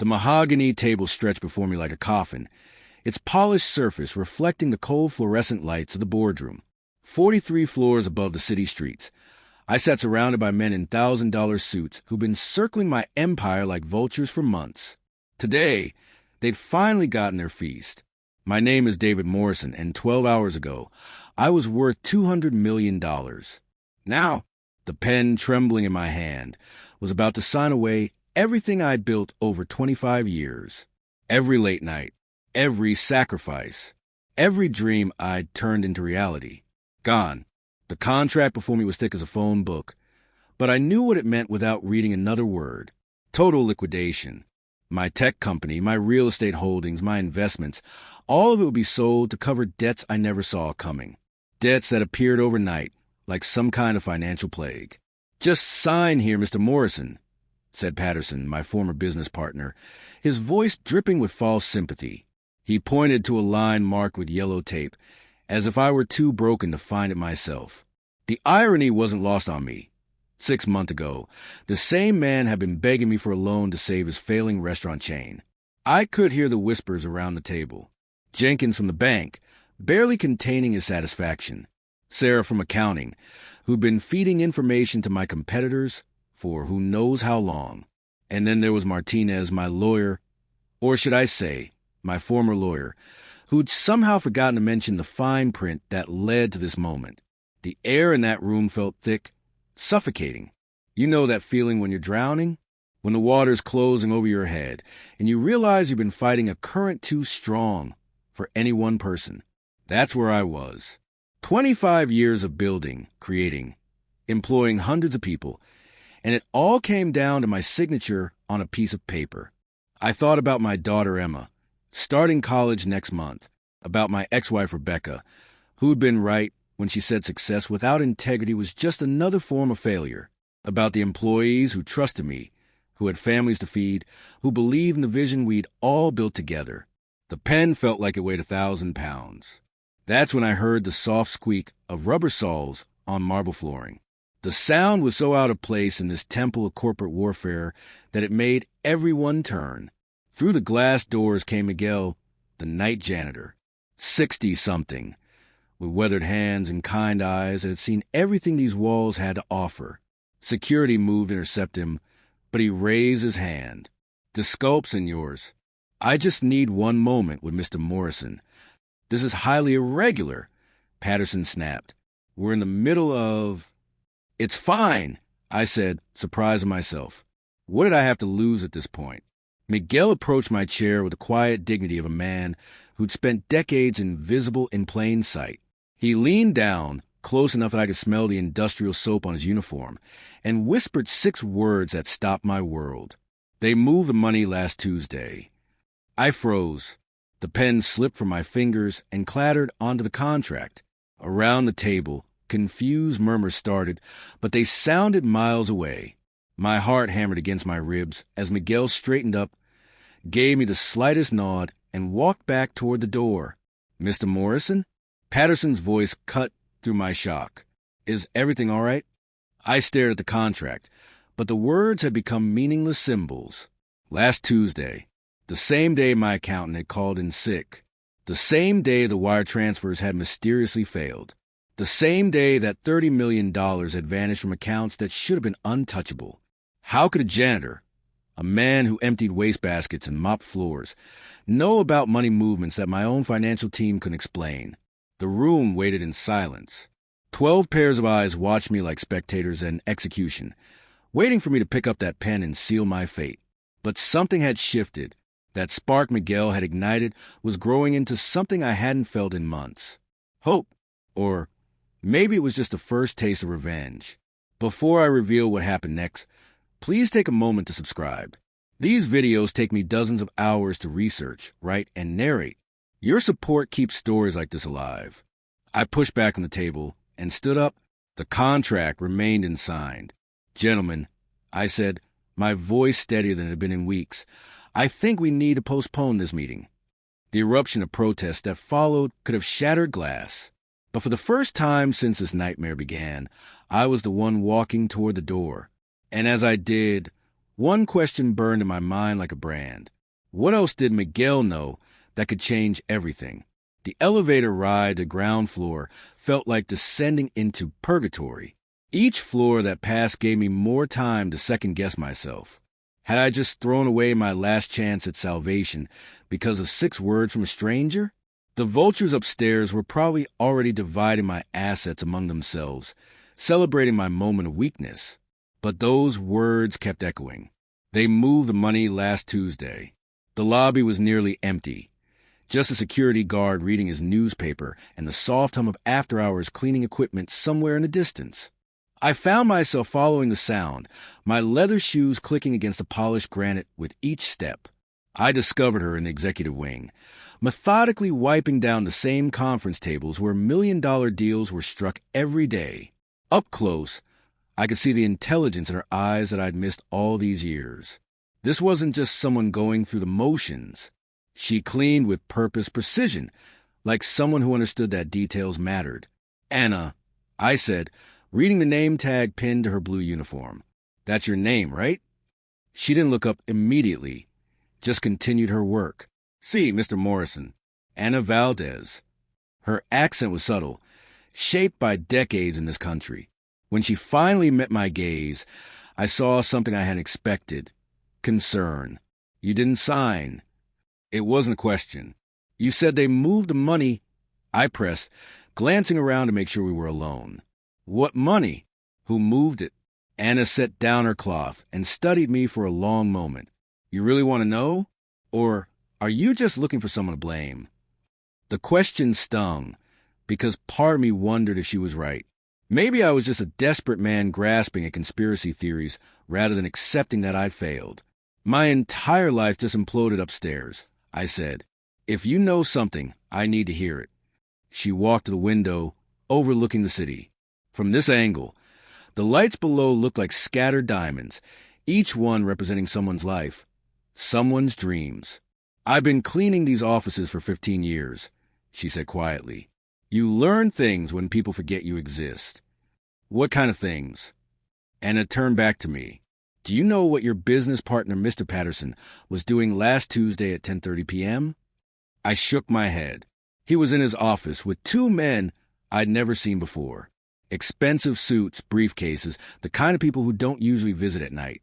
The mahogany table stretched before me like a coffin, its polished surface reflecting the cold fluorescent lights of the boardroom. 43 floors above the city streets, I sat surrounded by men in $1,000 suits who'd been circling my empire like vultures for months. Today, they'd finally gotten their feast. My name is David Morrison, and 12 hours ago, I was worth $200 million. Now, the pen trembling in my hand, was about to sign away everything I'd built over 25 years. Every late night, every sacrifice, every dream I'd turned into reality. Gone. The contract before me was thick as a phone book, but I knew what it meant without reading another word. Total liquidation. My tech company, my real estate holdings, my investments, all of it would be sold to cover debts I never saw coming. Debts that appeared overnight, like some kind of financial plague. "Just sign here, Mr. Morrison," said Patterson, my former business partner, his voice dripping with false sympathy. He pointed to a line marked with yellow tape, as if I were too broken to find it myself. The irony wasn't lost on me. 6 months ago, the same man had been begging me for a loan to save his failing restaurant chain. I could hear the whispers around the table. Jenkins from the bank, barely containing his satisfaction. Sarah from accounting, who'd been feeding information to my competitors for who knows how long. And then there was Martinez, my lawyer, or should I say, my former lawyer, who'd somehow forgotten to mention the fine print that led to this moment. The air in that room felt thick, suffocating. You know that feeling when you're drowning? When the water's closing over your head, and you realize you've been fighting a current too strong for any one person. That's where I was. 25 years of building, creating, employing hundreds of people, and it all came down to my signature on a piece of paper. I thought about my daughter Emma, starting college next month, about my ex-wife Rebecca, who'd been right when she said success without integrity was just another form of failure, about the employees who trusted me, who had families to feed, who believed in the vision we'd all built together. The pen felt like it weighed 1,000 pounds. That's when I heard the soft squeak of rubber soles on marble flooring. The sound was so out of place in this temple of corporate warfare that it made everyone turn. Through the glass doors came Miguel, the night janitor, 60-something, with weathered hands and kind eyes that had seen everything these walls had to offer. Security moved to intercept him, but he raised his hand. "Disculpe, senors. I just need one moment with Mr. Morrison. This is highly irregular," Patterson snapped. "We're in the middle of—" "It's fine," I said, surprised at myself. What did I have to lose at this point? Miguel approached my chair with the quiet dignity of a man who'd spent decades invisible in plain sight. He leaned down, close enough that I could smell the industrial soap on his uniform, and whispered 6 words that stopped my world. "They moved the money last Tuesday." I froze. The pen slipped from my fingers and clattered onto the contract. Around the table, confused murmurs started, but they sounded miles away. My heart hammered against my ribs as Miguel straightened up, gave me the slightest nod, and walked back toward the door. "Mr. Morrison?" Patterson's voice cut through my shock. "Is everything all right?" I stared at the contract, but the words had become meaningless symbols. Last Tuesday, the same day my accountant had called in sick, the same day the wire transfers had mysteriously failed, the same day that $30 million had vanished from accounts that should have been untouchable. How could a janitor, a man who emptied wastebaskets and mopped floors, know about money movements that my own financial team couldn't explain? The room waited in silence. 12 pairs of eyes watched me like spectators at an execution, waiting for me to pick up that pen and seal my fate. But something had shifted. That spark Miguel had ignited was growing into something I hadn't felt in months. Hope. Or maybe it was just the first taste of revenge. Before I reveal what happened next, please take a moment to subscribe. These videos take me dozens of hours to research, write, and narrate. Your support keeps stories like this alive. I pushed back on the table and stood up. The contract remained unsigned. "Gentlemen," I said, my voice steadier than it had been in weeks, "I think we need to postpone this meeting." The eruption of protest that followed could have shattered glass. But for the first time since this nightmare began, I was the one walking toward the door. And as I did, One question burned in my mind like a brand. What else did Miguel know that could change everything? The elevator ride to ground floor felt like descending into purgatory. Each floor that passed gave me more time to second-guess myself. Had I just thrown away my last chance at salvation because of 6 words from a stranger? The vultures upstairs were probably already dividing my assets among themselves, celebrating my moment of weakness. But those words kept echoing. They moved the money last Tuesday. The lobby was nearly empty. Just a security guard reading his newspaper and the soft hum of after-hours cleaning equipment somewhere in the distance. I found myself following the sound, my leather shoes clicking against the polished granite with each step. I discovered her in the executive wing, methodically wiping down the same conference tables where million-dollar deals were struck every day. Up close, I could see the intelligence in her eyes that I'd missed all these years. This wasn't just someone going through the motions. She cleaned with purpose, precision, like someone who understood that details mattered. "Anna," I said, reading the name tag pinned to her blue uniform. "That's your name, right?" She didn't look up immediately, just continued her work. "See, Mr. Morrison. Anna Valdez." Her accent was subtle, shaped by decades in this country. When she finally met my gaze, I saw something I hadn't expected. Concern. "You didn't sign." It wasn't a question. "You said they moved the money," I pressed, glancing around to make sure we were alone. "What money? Who moved it?" Anna set down her cloth and studied me for a long moment. "You really want to know? Or are you just looking for someone to blame?" The question stung, because part of me wondered if she was right. Maybe I was just a desperate man grasping at conspiracy theories rather than accepting that I'd failed. "My entire life just imploded upstairs," I said. "If you know something, I need to hear it." She walked to the window, overlooking the city. From this angle, the lights below looked like scattered diamonds, each one representing someone's life, someone's dreams. "I've been cleaning these offices for 15 years, she said quietly. "You learn things when people forget you exist." "What kind of things?" Anna turned back to me. "Do you know what your business partner, Mr. Patterson, was doing last Tuesday at 10:30 p.m.? I shook my head. He was in his office with 2 men I'd never seen before. Expensive suits, briefcases, the kind of people who don't usually visit at night.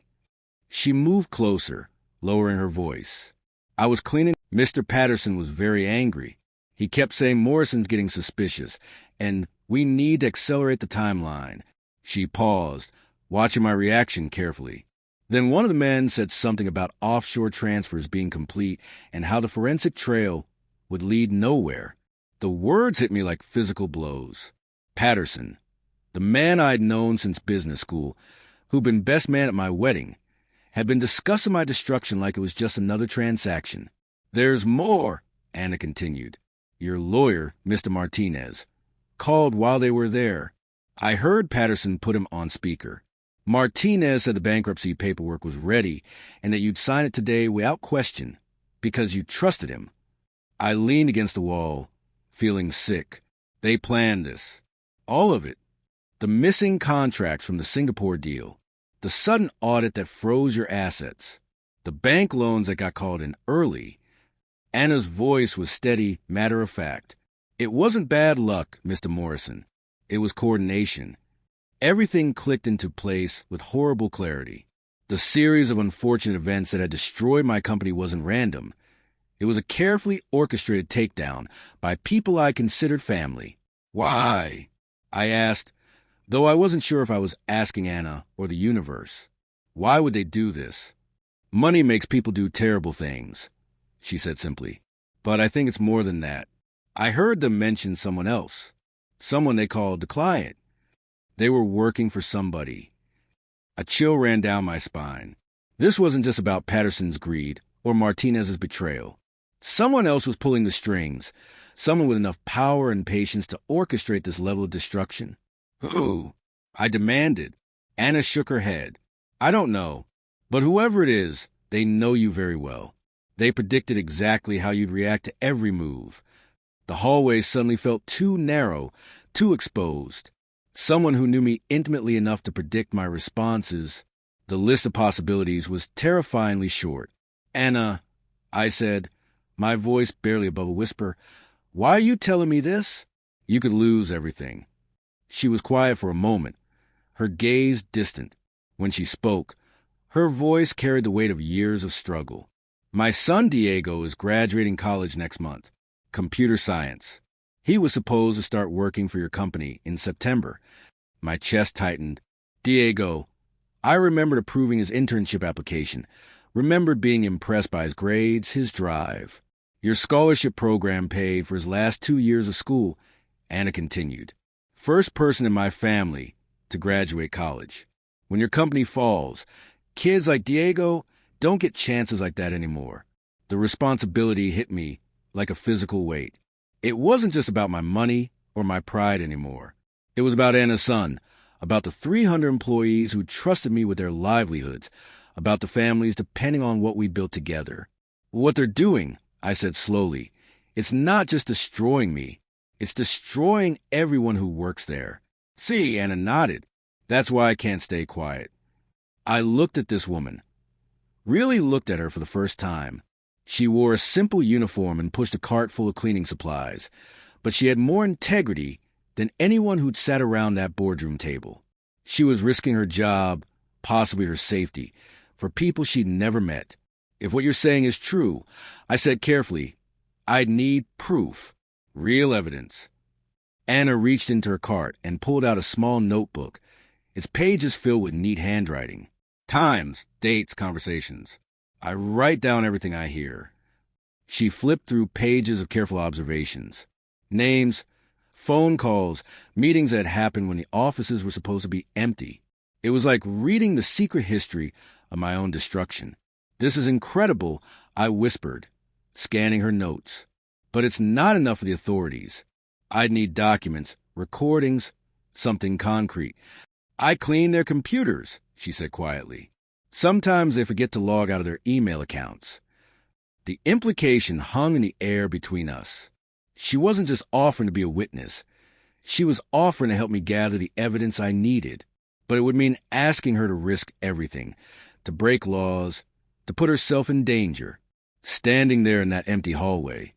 She moved closer, lowering her voice. "I was cleaning." Mr. Patterson was very angry. He kept saying Morrison's getting suspicious, and we need to accelerate the timeline. She paused, watching my reaction carefully. Then one of the men said something about offshore transfers being complete and how the forensic trail would lead nowhere. The words hit me like physical blows. Patterson, the man I'd known since business school, who'd been best man at my wedding, had been discussing my destruction like it was just another transaction. "There's more," Anna continued. "Your lawyer, Mr. Martinez, called while they were there." I heard Patterson put him on speaker. "Martinez said the bankruptcy paperwork was ready and that you'd sign it today without question because you trusted him." I leaned against the wall, feeling sick. They planned this. All of it. The missing contracts from the Singapore deal. The sudden audit that froze your assets. The bank loans that got called in early. Anna's voice was steady, matter-of-fact. "It wasn't bad luck, Mr. Morrison. It was coordination." Everything clicked into place with horrible clarity. The series of unfortunate events that had destroyed my company wasn't random. It was a carefully orchestrated takedown by people I considered family. "Why?" I asked, though I wasn't sure if I was asking Anna or the universe. Why would they do this? "Money makes people do terrible things," she said simply. "But I think it's more than that." I heard them mention someone else. Someone they called the client. They were working for somebody. A chill ran down my spine. This wasn't just about Patterson's greed or Martinez's betrayal. Someone else was pulling the strings, someone with enough power and patience to orchestrate this level of destruction. "Who?" I demanded. Anna shook her head. "I don't know, but whoever it is, they know you very well. They predicted exactly how you'd react to every move. The hallway suddenly felt too narrow, too exposed. Someone who knew me intimately enough to predict my responses The list of possibilities was terrifyingly short. "Anna," I said, my voice barely above a whisper, "why are you telling me this? You could lose everything." She was quiet for a moment, her gaze distant. When she spoke, her voice carried the weight of years of struggle. "My son Diego is graduating college next month. Computer science. He was supposed to start working for your company in September." My chest tightened. "Diego." I remembered approving his internship application, remembered being impressed by his grades, his drive. "Your scholarship program paid for his last 2 years of school," Anna continued. "First person in my family to graduate college. When your company falls, kids like Diego don't get chances like that anymore." The responsibility hit me like a physical weight. It wasn't just about my money or my pride anymore. It was about Anna's son, about the 300 employees who trusted me with their livelihoods, about the families depending on what we built together. "What they're doing," I said slowly, "it's not just destroying me. It's destroying everyone who works there." "See," Anna nodded. "That's why I can't stay quiet." I looked at this woman, really looked at her for the first time. She wore a simple uniform and pushed a cart full of cleaning supplies, but she had more integrity than anyone who'd sat around that boardroom table. She was risking her job, possibly her safety, for people she'd never met. "If what you're saying is true," I said carefully, "I'd need proof, real evidence." Anna reached into her cart and pulled out a small notebook, its pages filled with neat handwriting. "Times, dates, conversations. I write down everything I hear." She flipped through pages of careful observations. Names, phone calls, meetings that happened when the offices were supposed to be empty. It was like reading the secret history of my own destruction. "This is incredible," I whispered, scanning her notes. "But it's not enough for the authorities. I'd need documents, recordings, something concrete." "I clean their computers," she said quietly. "Sometimes they forget to log out of their email accounts." The implication hung in the air between us. She wasn't just offering to be a witness. She was offering to help me gather the evidence I needed. But it would mean asking her to risk everything, to break laws, to put herself in danger. Standing there in that empty hallway,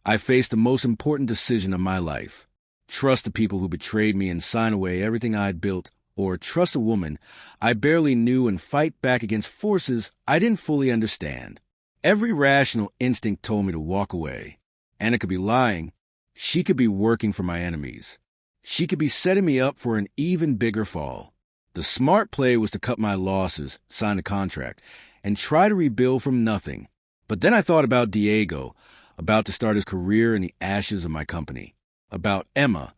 I faced the most important decision of my life. Trust the people who betrayed me and sign away everything I'd built, or trust a woman I barely knew and fight back against forces I didn't fully understand. Every rational instinct told me to walk away. Anna could be lying. She could be working for my enemies. She could be setting me up for an even bigger fall. The smart play was to cut my losses, sign a contract, and try to rebuild from nothing. But then I thought about Diego, about to start his career in the ashes of my company. About Emma,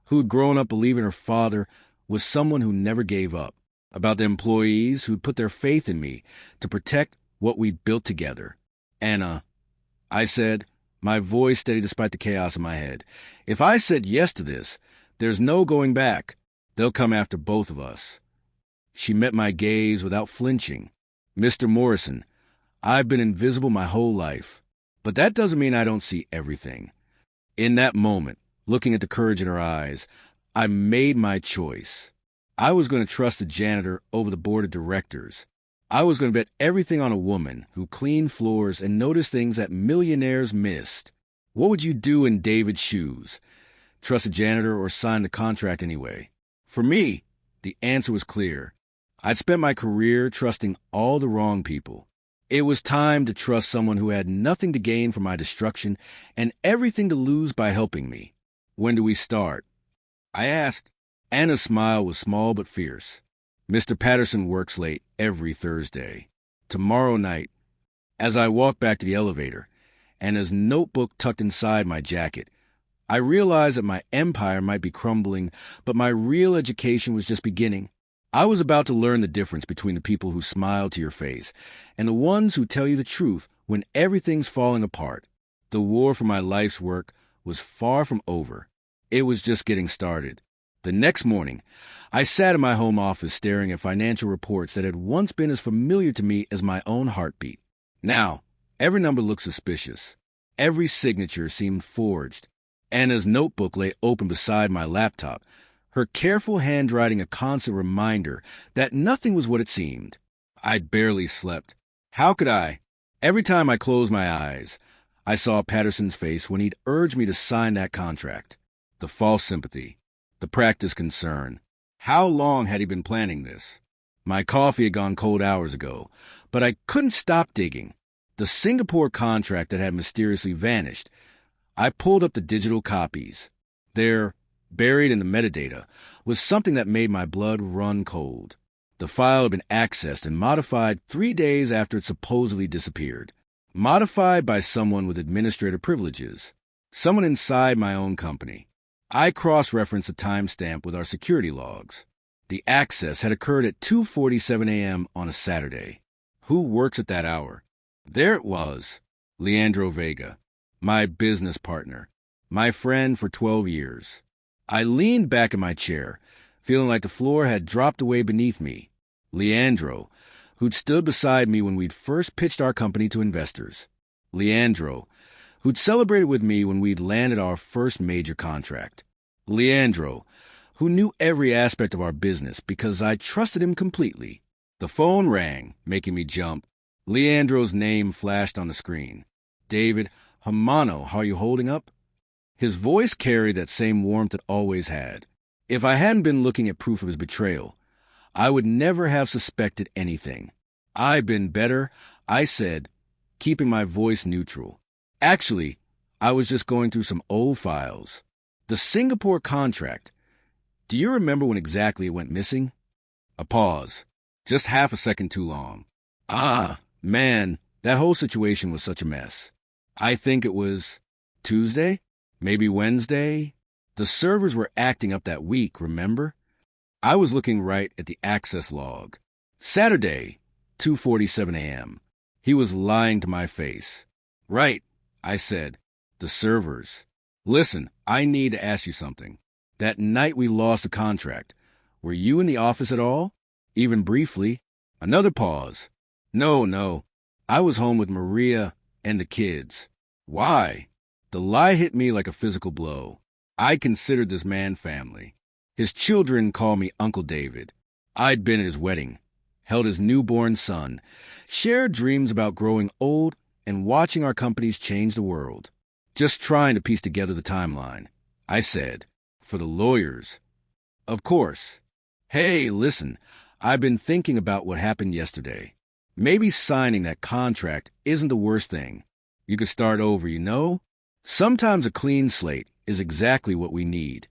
who'd grown up believing her father was someone who never gave up. About the employees who'd put their faith in me to protect what we'd built together. "Anna," I said, my voice steady despite the chaos in my head, "if I said yes to this, there's no going back. They'll come after both of us." She met my gaze without flinching. "Mr. Morrison, I've been invisible my whole life, but that doesn't mean I don't see everything." In that moment, looking at the courage in her eyes, I made my choice. I was going to trust the janitor over the board of directors. I was going to bet everything on a woman who cleaned floors and noticed things that millionaires missed. What would you do in David's shoes? Trust a janitor or sign the contract anyway? For me, the answer was clear. I'd spent my career trusting all the wrong people. It was time to trust someone who had nothing to gain from my destruction and everything to lose by helping me. "When do we start?" I asked. Anna's smile was small but fierce. "Mr. Patterson works late every Thursday. Tomorrow night." As I walked back to the elevator, Anna's notebook tucked inside my jacket, I realized that my empire might be crumbling, but my real education was just beginning. I was about to learn the difference between the people who smile to your face and the ones who tell you the truth when everything's falling apart. The war for my life's work was far from over. It was just getting started. The next morning, I sat in my home office staring at financial reports that had once been as familiar to me as my own heartbeat. Now, every number looked suspicious. Every signature seemed forged. Anna's notebook lay open beside my laptop, her careful handwriting a constant reminder that nothing was what it seemed. I'd barely slept. How could I? Every time I closed my eyes, I saw Patterson's face when he'd urged me to sign that contract. The false sympathy, the practiced concern. How long had he been planning this? My coffee had gone cold hours ago, but I couldn't stop digging. The Singapore contract that had mysteriously vanished. I pulled up the digital copies. There, buried in the metadata, was something that made my blood run cold. The file had been accessed and modified 3 days after it supposedly disappeared. Modified by someone with administrative privileges. Someone inside my own company. I cross-referenced the timestamp with our security logs. The access had occurred at 2:47 a.m. on a Saturday. Who works at that hour? There it was. Leandro Vega, my business partner, my friend for 12 years. I leaned back in my chair, feeling like the floor had dropped away beneath me. Leandro, who'd stood beside me when we'd first pitched our company to investors. Leandro, who'd celebrated with me when we'd landed our first major contract. Leandro, who knew every aspect of our business because I trusted him completely. The phone rang, making me jump. Leandro's name flashed on the screen. David, Hamano, how are you holding up? His voice carried that same warmth it always had. If I hadn't been looking at proof of his betrayal, I would never have suspected anything. I've been better, I said, keeping my voice neutral. Actually, I was just going through some old files. The Singapore contract. Do you remember when exactly it went missing? A pause. Just half a second too long. Man, that whole situation was such a mess. I think it was Tuesday? Maybe Wednesday? The servers were acting up that week, remember? I was looking right at the access log. Saturday, 2:47 a.m. He was lying to my face. Right, I said. The servers. Listen, I need to ask you something. That night we lost the contract, were you in the office at all? Even briefly? Another pause. No. I was home with Maria and the kids. Why? The lie hit me like a physical blow. I considered this man family. His children called me Uncle David. I'd been at his wedding, held his newborn son, shared dreams about growing old and watching our companies change the world. Just trying to piece together the timeline. I said, for the lawyers. Of course. Hey, listen, I've been thinking about what happened yesterday. Maybe signing that contract isn't the worst thing. You could start over, you know? Sometimes a clean slate is exactly what we need.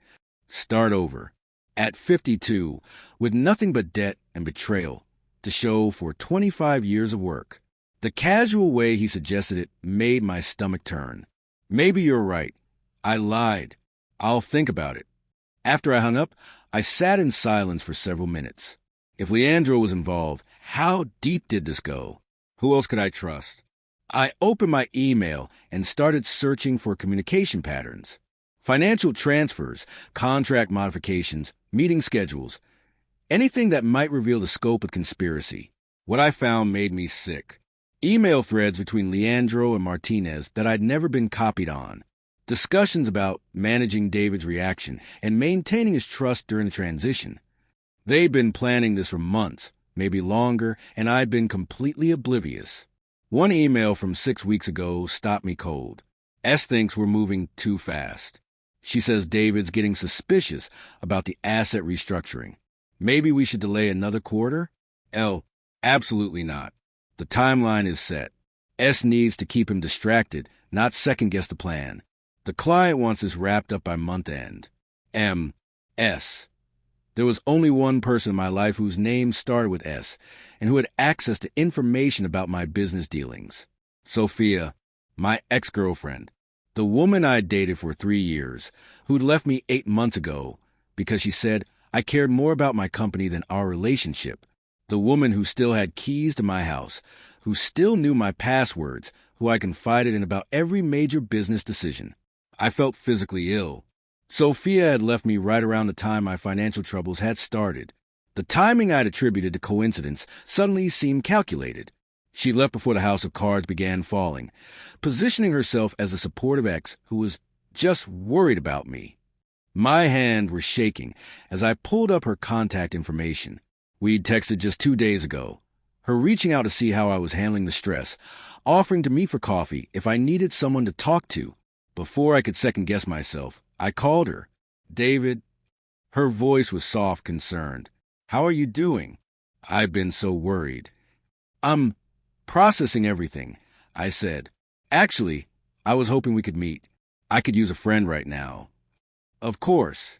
Start over. At 52, with nothing but debt and betrayal to show for 25 years of work. The casual way he suggested it made my stomach turn. Maybe you're right. I lied. I'll think about it. After I hung up, I sat in silence for several minutes. If Leandro was involved, how deep did this go? Who else could I trust? I opened my email and started searching for communication patterns. Financial transfers, contract modifications, meeting schedules, anything that might reveal the scope of conspiracy. What I found made me sick. Email threads between Leandro and Martinez that I'd never been copied on. Discussions about managing David's reaction and maintaining his trust during the transition. They'd been planning this for months, maybe longer, and I'd been completely oblivious. One email from 6 weeks ago stopped me cold. S thinks we're moving too fast. She says David's getting suspicious about the asset restructuring. Maybe we should delay another quarter? L, absolutely not. The timeline is set. S needs to keep him distracted, not second-guess the plan. The client wants this wrapped up by month end. M, S. There was only one person in my life whose name started with S and who had access to information about my business dealings. Sophia, my ex-girlfriend. The woman I'd dated for 3 years, who'd left me 8 months ago because she said I cared more about my company than our relationship. The woman who still had keys to my house, who still knew my passwords, who I confided in about every major business decision. I felt physically ill. Sophia had left me right around the time my financial troubles had started. The timing I'd attributed to coincidence suddenly seemed calculated. She left before the house of cards began falling, positioning herself as a supportive ex who was just worried about me. My hands were shaking as I pulled up her contact information. We'd texted just 2 days ago. her reaching out to see how I was handling the stress, offering to meet for coffee if I needed someone to talk to. Before I could second-guess myself, I called her. "David." Her voice was soft, concerned. "How are you doing?" I've been so worried. "I'm processing everything," I said. "Actually, I was hoping we could meet. I could use a friend right now." "Of course.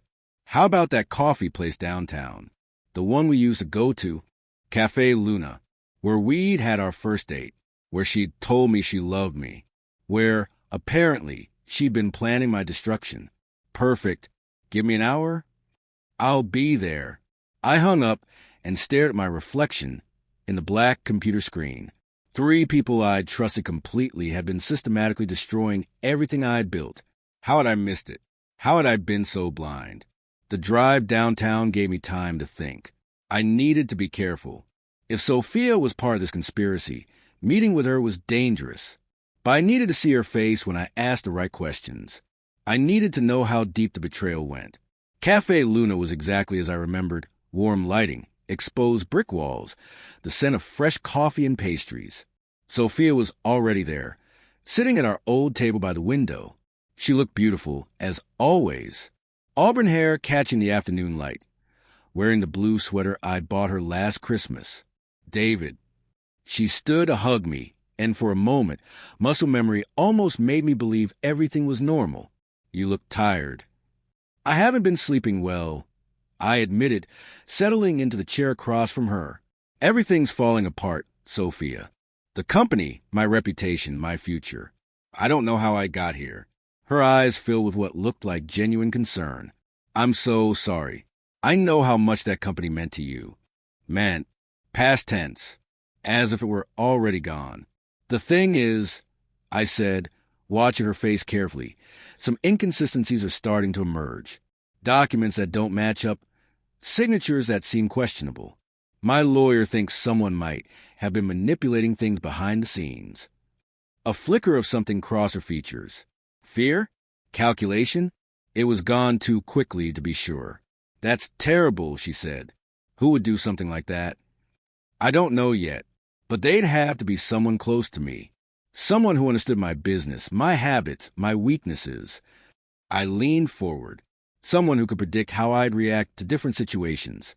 How about that coffee place downtown? The one we used to go to, Cafe Luna, where we'd had our first date, where she'd told me she loved me, where, apparently, she'd been planning my destruction. Perfect. Give me an hour? I'll be there." I hung up and stared at my reflection in the black computer screen. 3 people I'd trusted completely had been systematically destroying everything I'd built. How had I missed it? How had I been so blind? The drive downtown gave me time to think. I needed to be careful. If Sophia was part of this conspiracy, meeting with her was dangerous. But I needed to see her face when I asked the right questions. I needed to know how deep the betrayal went. Cafe Luna was exactly as I remembered: warm lighting, exposed brick walls, the scent of fresh coffee and pastries. Sophia was already there, sitting at our old table by the window. She looked beautiful, as always. Auburn hair catching the afternoon light, wearing the blue sweater I bought her last Christmas. "David." She stood to hug me, and for a moment, muscle memory almost made me believe everything was normal. "You look tired." "I haven't been sleeping well," I admitted, settling into the chair across from her. "Everything's falling apart, Sophia. The company, my reputation, my future. I don't know how I got here." Her eyes filled with what looked like genuine concern. "I'm so sorry. I know how much that company meant to you." "Meant," past tense, as if it were already gone. "The thing is," I said, watching her face carefully, "some inconsistencies are starting to emerge. Documents that don't match up, signatures that seem questionable. My lawyer thinks someone might have been manipulating things behind the scenes." A flicker of something crossed her features. Fear? Calculation? It was gone too quickly to be sure. "That's terrible," she said. "Who would do something like that?" "I don't know yet, but they'd have to be someone close to me. Someone who understood my business, my habits, my weaknesses." I leaned forward. Someone who could predict how I'd react to different situations.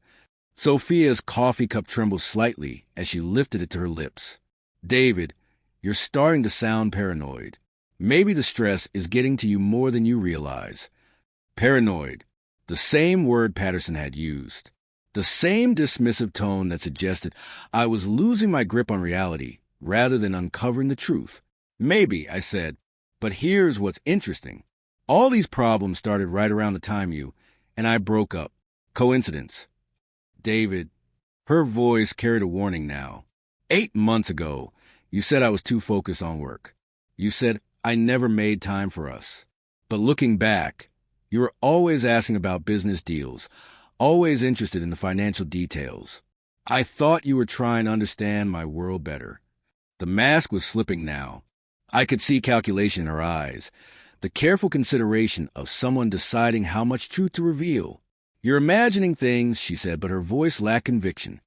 Sophia's coffee cup trembled slightly as she lifted it to her lips. "David, you're starting to sound paranoid. Maybe the stress is getting to you more than you realize." Paranoid. The same word Patterson had used. The same dismissive tone that suggested I was losing my grip on reality rather than uncovering the truth. "Maybe," I said, "but here's what's interesting. All these problems started right around the time you and I broke up. Coincidence?" "David." Her voice carried a warning now. 8 months ago, you said I was too focused on work. You said I never made time for us. But looking back, you were always asking about business deals, always interested in the financial details. I thought you were trying to understand my world better." The mask was slipping now. I could see calculation in her eyes, the careful consideration of someone deciding how much truth to reveal. "You're imagining things," she said, but her voice lacked conviction.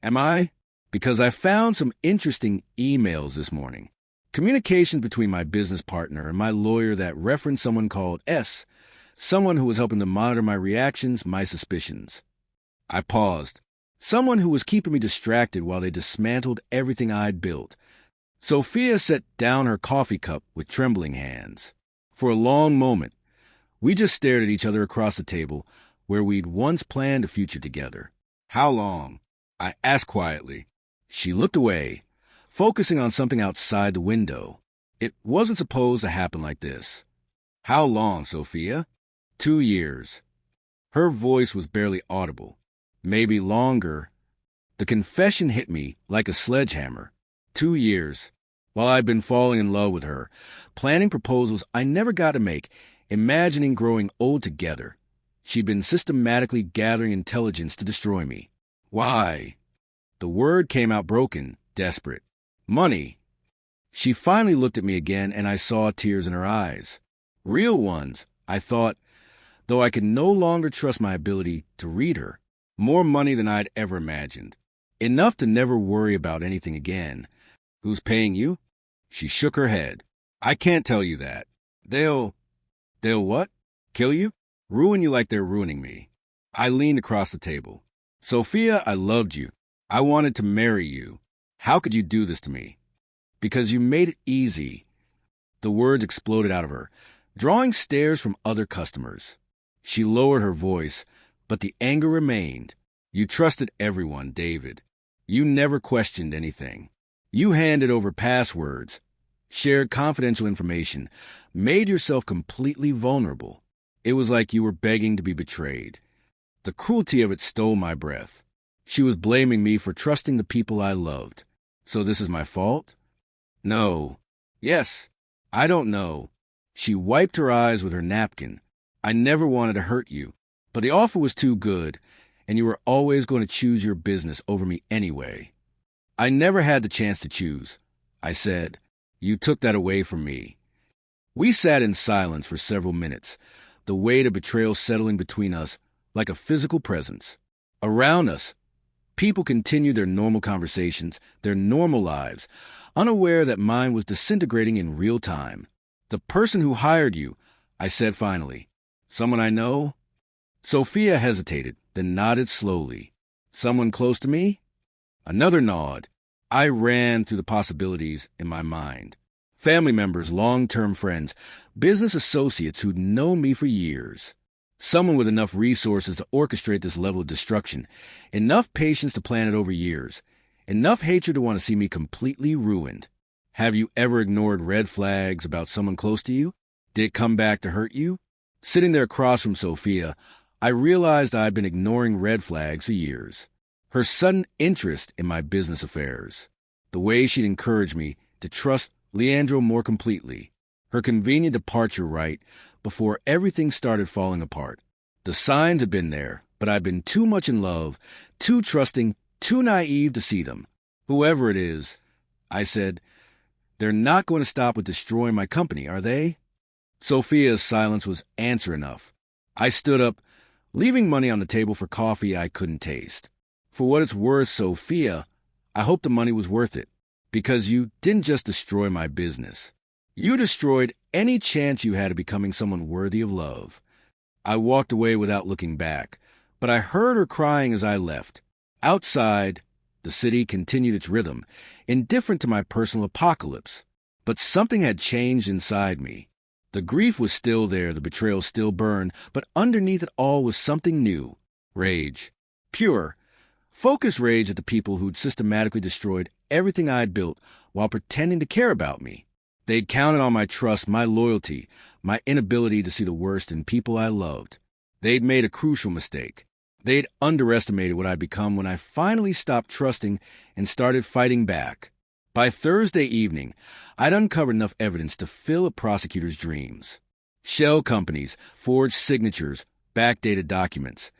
"Am I? Because I found some interesting emails this morning. Communications between my business partner and my lawyer that referenced someone called S, someone who was helping to monitor my reactions, my suspicions." I paused. Someone who was keeping me distracted while they dismantled everything I'd built. Sophia set down her coffee cup with trembling hands. For a long moment, we just stared at each other across the table where we'd once planned a future together. "How long?" I asked quietly. She looked away, focusing on something outside the window. It wasn't supposed to happen like this. "How long, Sophia?" 2 years. Her voice was barely audible. "Maybe longer." The confession hit me like a sledgehammer. 2 years. While I'd been falling in love with her, planning proposals I never got to make, imagining growing old together, she'd been systematically gathering intelligence to destroy me. Why? The word came out broken, desperate. "Money." She finally looked at me again, and I saw tears in her eyes. Real ones, I thought, though I could no longer trust my ability to read her. More money than I'd ever imagined. Enough to never worry about anything again. Who's paying you? She shook her head. I can't tell you that. They'll what? Kill you? Ruin you like they're ruining me. I leaned across the table. Sophia, I loved you. I wanted to marry you. How could you do this to me? Because you made it easy. The words exploded out of her, drawing stares from other customers. She lowered her voice, but the anger remained. You trusted everyone, David. You never questioned anything. You handed over passwords, shared confidential information, made yourself completely vulnerable. It was like you were begging to be betrayed. The cruelty of it stole my breath. She was blaming me for trusting the people I loved. So this is my fault? No. Yes. I don't know. She wiped her eyes with her napkin. I never wanted to hurt you, but the offer was too good, and you were always going to choose your business over me anyway. I never had the chance to choose, I said. You took that away from me. We sat in silence for several minutes, the weight of betrayal settling between us like a physical presence. Around us, people continued their normal conversations, their normal lives, unaware that mine was disintegrating in real time. The person who hired you, I said finally. Someone I know? Sophia hesitated, then nodded slowly. Someone close to me? Another nod. I ran through the possibilities in my mind. Family members, long-term friends, business associates who'd known me for years. Someone with enough resources to orchestrate this level of destruction, enough patience to plan it over years, enough hatred to want to see me completely ruined. Have you ever ignored red flags about someone close to you? Did it come back to hurt you? Sitting there across from Sophia, I realized I'd been ignoring red flags for years. Her sudden interest in my business affairs, the way she'd encouraged me to trust Leandro more completely, her convenient departure right before everything started falling apart. The signs had been there, but I'd been too much in love, too trusting, too naive to see them. Whoever it is, I said, they're not going to stop with destroying my company, are they? Sophia's silence was answer enough. I stood up, leaving money on the table for coffee I couldn't taste. For what it's worth, Sophia, I hope the money was worth it, because you didn't just destroy my business. You destroyed any chance you had of becoming someone worthy of love. I walked away without looking back, but I heard her crying as I left. Outside, the city continued its rhythm, indifferent to my personal apocalypse. But something had changed inside me. The grief was still there, the betrayal still burned, but underneath it all was something new. Rage. Pure, focused rage at the people who'd systematically destroyed everything I'd built while pretending to care about me. They'd counted on my trust, my loyalty, my inability to see the worst in people I loved. They'd made a crucial mistake. They'd underestimated what I'd become when I finally stopped trusting and started fighting back. By Thursday evening, I'd uncovered enough evidence to fill a prosecutor's dreams. Shell companies, forged signatures, backdated documents.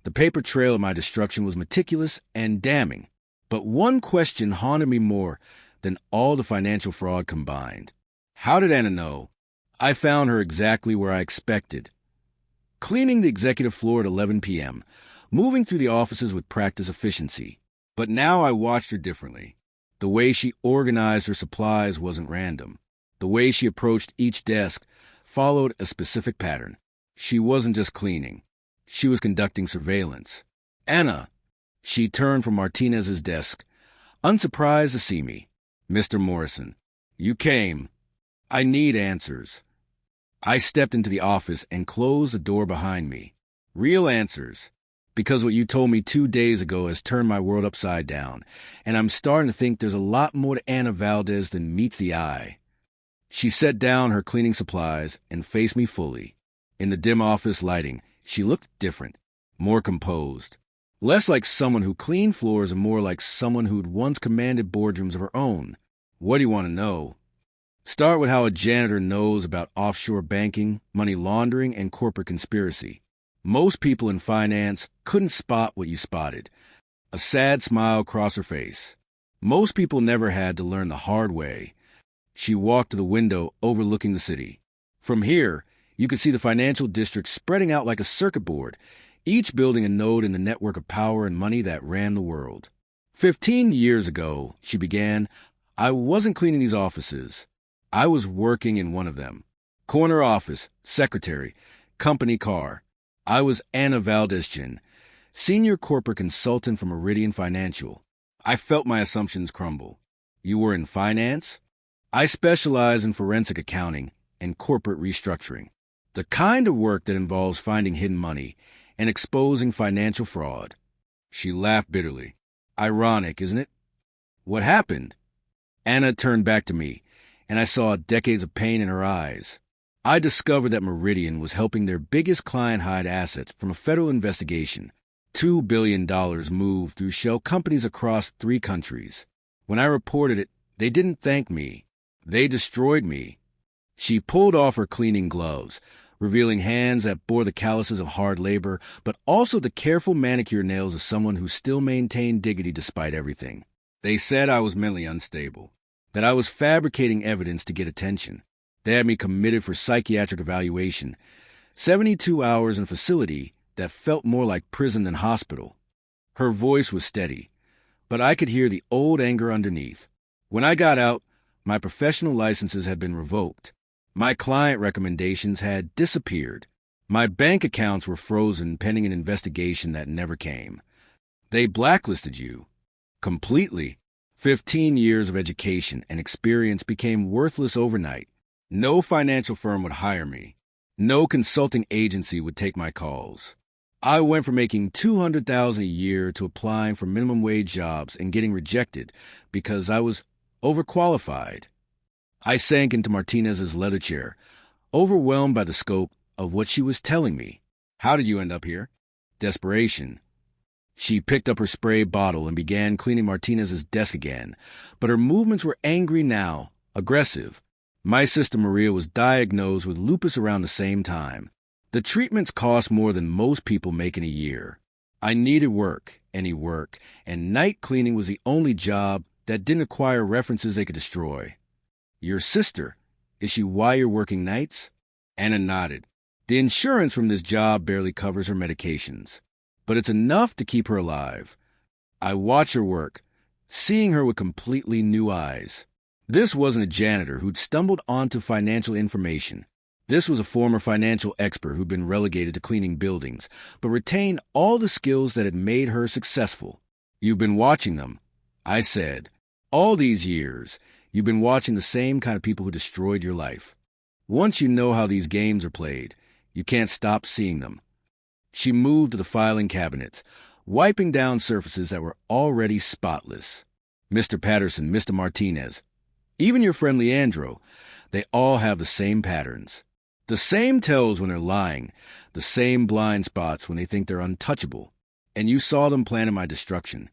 The paper trail of my destruction was meticulous and damning. But one question haunted me more than all the financial fraud combined. How did Anna know? I found her exactly where I expected. Cleaning the executive floor at 11 p.m., moving through the offices with practiced efficiency. But now I watched her differently. The way she organized her supplies wasn't random. The way she approached each desk followed a specific pattern. She wasn't just cleaning. She was conducting surveillance. Anna! She turned from Martinez's desk, unsurprised to see me. Mr. Morrison, you came. I need answers. I stepped into the office and closed the door behind me. Real answers. Because what you told me 2 days ago has turned my world upside down, and I'm starting to think there's a lot more to Anna Valdez than meets the eye. She set down her cleaning supplies and faced me fully. In the dim office lighting, she looked different, more composed. Less like someone who cleaned floors and more like someone who'd once commanded boardrooms of her own. What do you want to know? Start with how a janitor knows about offshore banking, money laundering, and corporate conspiracy. Most people in finance couldn't spot what you spotted. A sad smile crossed her face. Most people never had to learn the hard way. She walked to the window overlooking the city. From here, you could see the financial district spreading out like a circuit board, each building a node in the network of power and money that ran the world. 15 years ago, she began, I wasn't cleaning these offices. I was working in one of them. Corner office, secretary, company car. I was Anna Valdez-Chin, senior corporate consultant for Meridian Financial. I felt my assumptions crumble. You were in finance? I specialize in forensic accounting and corporate restructuring, the kind of work that involves finding hidden money and exposing financial fraud. She laughed bitterly. Ironic, isn't it? What happened? Anna turned back to me, and I saw decades of pain in her eyes. I discovered that Meridian was helping their biggest client hide assets from a federal investigation. $2 billion moved through shell companies across 3 countries. When I reported it, they didn't thank me. They destroyed me. She pulled off her cleaning gloves, revealing hands that bore the calluses of hard labor, but also the careful manicured nails of someone who still maintained dignity despite everything. They said I was mentally unstable, that I was fabricating evidence to get attention. They had me committed for psychiatric evaluation, 72 hours in a facility that felt more like prison than hospital. Her voice was steady, but I could hear the old anger underneath. When I got out, my professional licenses had been revoked. My client recommendations had disappeared. My bank accounts were frozen pending an investigation that never came. They blacklisted you. Completely. 15 years of education and experience became worthless overnight. No financial firm would hire me. No consulting agency would take my calls. I went from making $200,000 a year to applying for minimum wage jobs and getting rejected because I was overqualified. I sank into Martinez's leather chair, overwhelmed by the scope of what she was telling me. How did you end up here? Desperation. She picked up her spray bottle and began cleaning Martinez's desk again, but her movements were angry now, aggressive. My sister Maria was diagnosed with lupus around the same time. The treatments cost more than most people make in a year. I needed work, any work, and night cleaning was the only job that didn't acquire references they could destroy. Your sister, is she why you're working nights? Anna nodded. The insurance from this job barely covers her medications, but it's enough to keep her alive. I watch her work, seeing her with completely new eyes. This wasn't a janitor who'd stumbled onto financial information. This was a former financial expert who'd been relegated to cleaning buildings, but retained all the skills that had made her successful. You've been watching them, I said. All these years, you've been watching the same kind of people who destroyed your life. Once you know how these games are played, you can't stop seeing them. She moved to the filing cabinets, wiping down surfaces that were already spotless. Mr. Patterson, Mr. Martinez, even your friend Leandro, they all have the same patterns. The same tells when they're lying, the same blind spots when they think they're untouchable. And you saw them planning my destruction.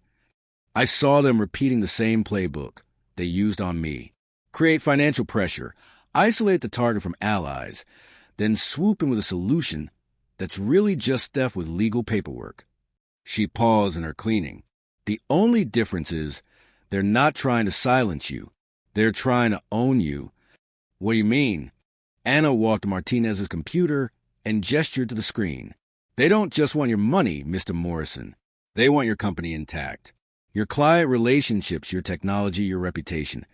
I saw them repeating the same playbook they used on me. Create financial pressure, isolate the target from allies, then swoop in with a solution that's really just theft with legal paperwork. She paused in her cleaning. The only difference is they're not trying to silence you. They're trying to own you. What do you mean? Anna walked to Martinez's computer and gestured to the screen. They don't just want your money, Mr. Morrison. They want your company intact. Your client relationships, your technology, your reputation.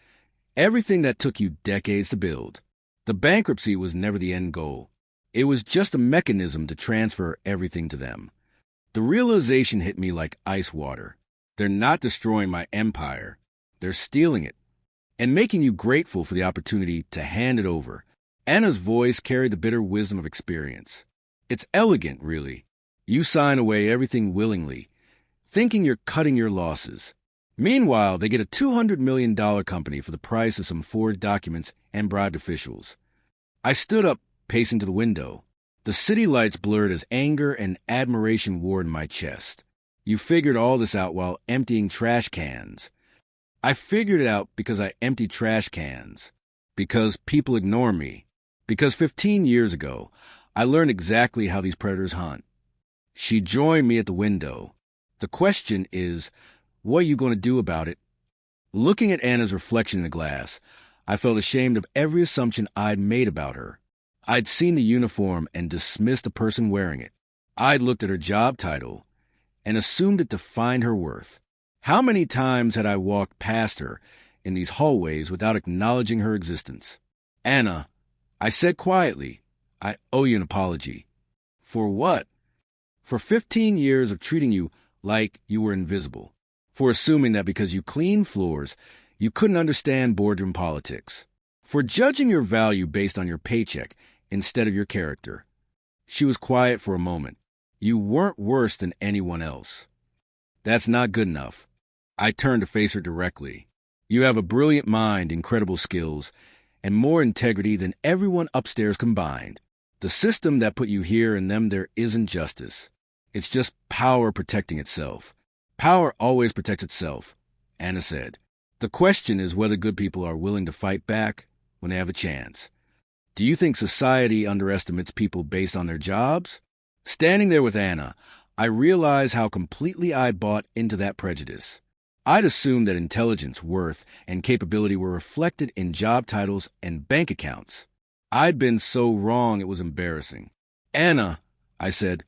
Everything that took you decades to build. The bankruptcy was never the end goal. It was just a mechanism to transfer everything to them. The realization hit me like ice water. They're not destroying my empire. They're stealing it and making you grateful for the opportunity to hand it over. Anna's voice carried the bitter wisdom of experience. It's elegant, really. You sign away everything willingly, thinking you're cutting your losses. Meanwhile, they get a $200 million company for the price of some forged documents and bribed officials. I stood up, pacing to the window. The city lights blurred as anger and admiration warred in my chest. You figured all this out while emptying trash cans. I figured it out because I emptied trash cans. Because people ignore me. Because 15 years ago, I learned exactly how these predators hunt. She joined me at the window. The question is, what are you going to do about it? Looking at Anna's reflection in the glass, I felt ashamed of every assumption I'd made about her. I'd seen the uniform and dismissed the person wearing it. I'd looked at her job title and assumed it defined her worth. How many times had I walked past her in these hallways without acknowledging her existence? Anna, I said quietly, I owe you an apology. For what? For 15 years of treating you like you were invisible. For assuming that because you cleaned floors, you couldn't understand boardroom politics. For judging your value based on your paycheck instead of your character. She was quiet for a moment. You weren't worse than anyone else. That's not good enough. I turned to face her directly. You have a brilliant mind, incredible skills, and more integrity than everyone upstairs combined. The system that put you here and them there isn't justice. It's just power protecting itself. Power always protects itself, Anna said. The question is whether good people are willing to fight back when they have a chance. Do you think society underestimates people based on their jobs? Standing there with Anna, I realized how completely I bought into that prejudice. I'd assumed that intelligence, worth, and capability were reflected in job titles and bank accounts. I'd been so wrong it was embarrassing. Anna, I said,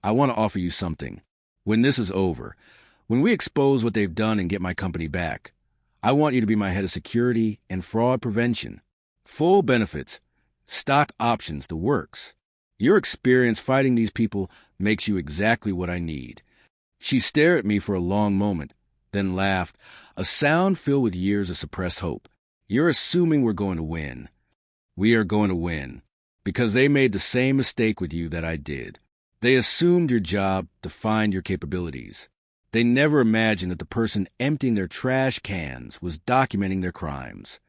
I want to offer you something. When this is over, when we expose what they've done and get my company back, I want you to be my head of security and fraud prevention. Full benefits, stock options, the works. Your experience fighting these people makes you exactly what I need. She stared at me for a long moment, then laughed, a sound filled with years of suppressed hope. You're assuming we're going to win. We are going to win, because they made the same mistake with you that I did. They assumed your job defined your capabilities. They never imagined that the person emptying their trash cans was documenting their crimes.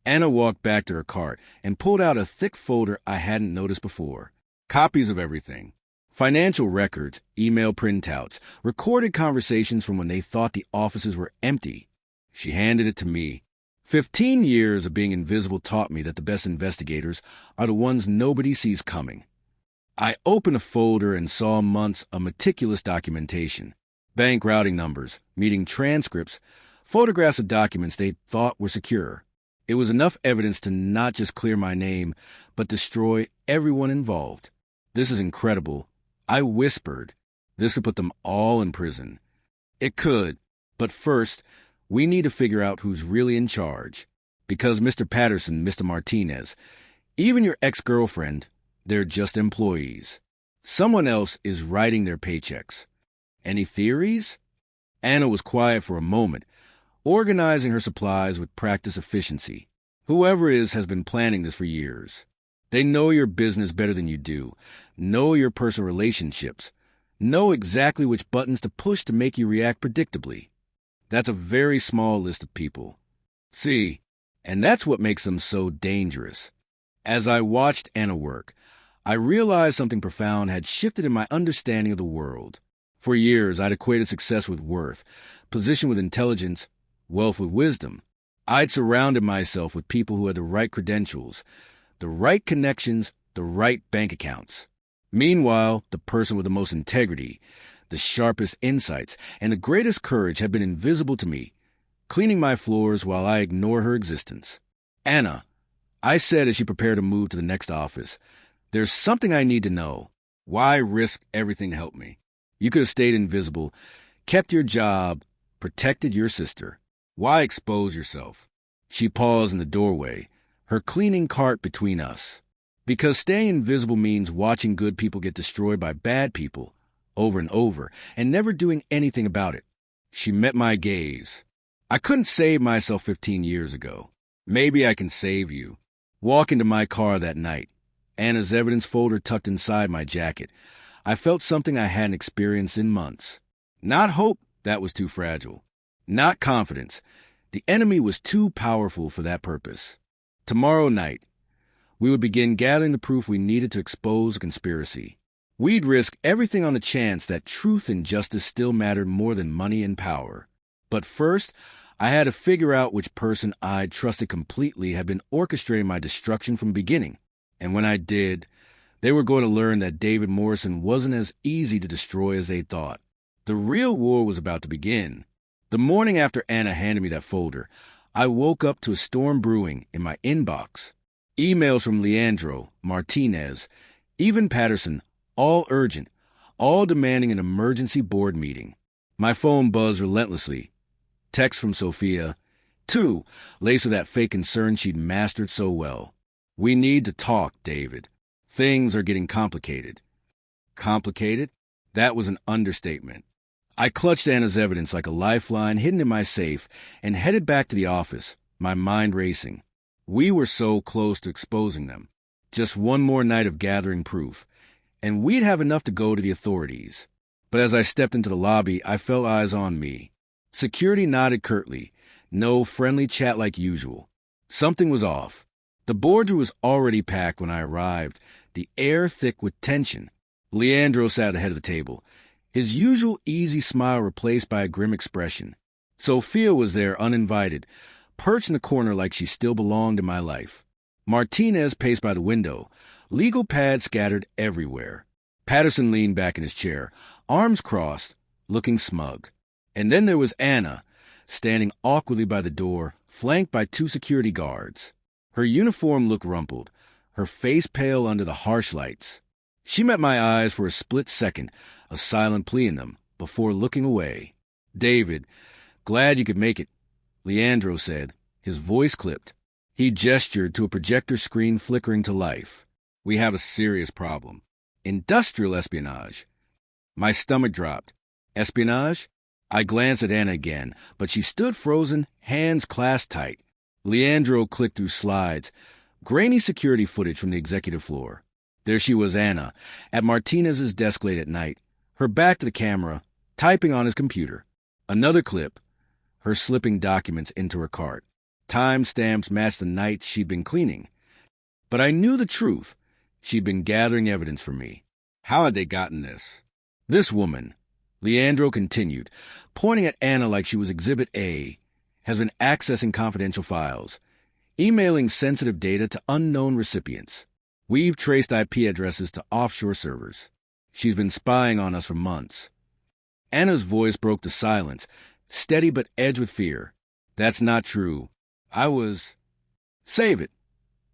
Anna walked back to her cart and pulled out a thick folder I hadn't noticed before. Copies of everything. Financial records, email printouts, recorded conversations from when they thought the offices were empty. She handed it to me. 15 years of being invisible taught me that the best investigators are the ones nobody sees coming. I opened a folder and saw months of meticulous documentation. Bank routing numbers, meeting transcripts, photographs of documents they thought were secure. It was enough evidence to not just clear my name, but destroy everyone involved. This is incredible. I whispered. This could put them all in prison. It could, but first, we need to figure out who's really in charge. Because Mr. Patterson, Mr. Martinez, even your ex-girlfriend, they're just employees. Someone else is writing their paychecks. Any theories? Anna was quiet for a moment, organizing her supplies with practiced efficiency. Whoever is has been planning this for years. They know your business better than you do, know your personal relationships, know exactly which buttons to push to make you react predictably. That's a very small list of people. See, and that's what makes them so dangerous. As I watched Anna work, I realized something profound had shifted in my understanding of the world. For years, I'd equated success with worth, position with intelligence, wealth with wisdom. I'd surrounded myself with people who had the right credentials, the right connections, the right bank accounts. Meanwhile, the person with the most integrity, the sharpest insights, and the greatest courage had been invisible to me, cleaning my floors while I ignored her existence. Anna, I said as she prepared to move to the next office, there's something I need to know. Why risk everything to help me? You could have stayed invisible, kept your job, protected your sister. Why expose yourself? She paused in the doorway, her cleaning cart between us. Because staying invisible means watching good people get destroyed by bad people over and over and never doing anything about it. She met my gaze. I couldn't save myself 15 years ago. Maybe I can save you. Walk into my car that night. Anna's evidence folder tucked inside my jacket. I felt something I hadn't experienced in months. Not hope, that was too fragile. Not confidence. The enemy was too powerful for that purpose. Tomorrow night, we would begin gathering the proof we needed to expose a conspiracy. We'd risk everything on the chance that truth and justice still mattered more than money and power. But first, I had to figure out which person I'd trusted completely had been orchestrating my destruction from the beginning. And when I did, they were going to learn that David Morrison wasn't as easy to destroy as they thought. The real war was about to begin. The morning after Anna handed me that folder, I woke up to a storm brewing in my inbox. Emails from Leandro, Martinez, even Patterson, all urgent, all demanding an emergency board meeting. My phone buzzed relentlessly, Text from Sophia. 2, laced with that fake concern she'd mastered so well. We need to talk, David. Things are getting complicated. Complicated? That was an understatement. I clutched Anna's evidence like a lifeline hidden in my safe and headed back to the office, my mind racing. We were so close to exposing them. Just one more night of gathering proof, and we'd have enough to go to the authorities. But as I stepped into the lobby, I felt eyes on me. Security nodded curtly. No friendly chat like usual. Something was off. The boardroom was already packed when I arrived, the air thick with tension. Leandro sat at the head of the table, his usual easy smile replaced by a grim expression. Sophia was there uninvited, perched in the corner like she still belonged in my life. Martinez paced by the window, legal pads scattered everywhere. Patterson leaned back in his chair, arms crossed, looking smug. And then there was Anna, standing awkwardly by the door, flanked by 2 security guards. Her uniform looked rumpled, her face pale under the harsh lights. She met my eyes for a split second, a silent plea in them, before looking away. David, glad you could make it, Leandro said, his voice clipped. He gestured to a projector screen flickering to life. We have a serious problem. Industrial espionage. My stomach dropped. Espionage? I glanced at Anna again, but she stood frozen, hands clasped tight. Leandro clicked through slides, grainy security footage from the executive floor. There she was, Anna, at Martinez's desk late at night, her back to the camera, typing on his computer. Another clip, her slipping documents into her cart. Timestamps matched the nights she'd been cleaning. But I knew the truth. She'd been gathering evidence for me. How had they gotten this? This woman, Leandro continued, pointing at Anna like she was Exhibit A, has been accessing confidential files, emailing sensitive data to unknown recipients. We've traced IP addresses to offshore servers. She's been spying on us for months. Anna's voice broke the silence, steady but edged with fear. That's not true. Save it,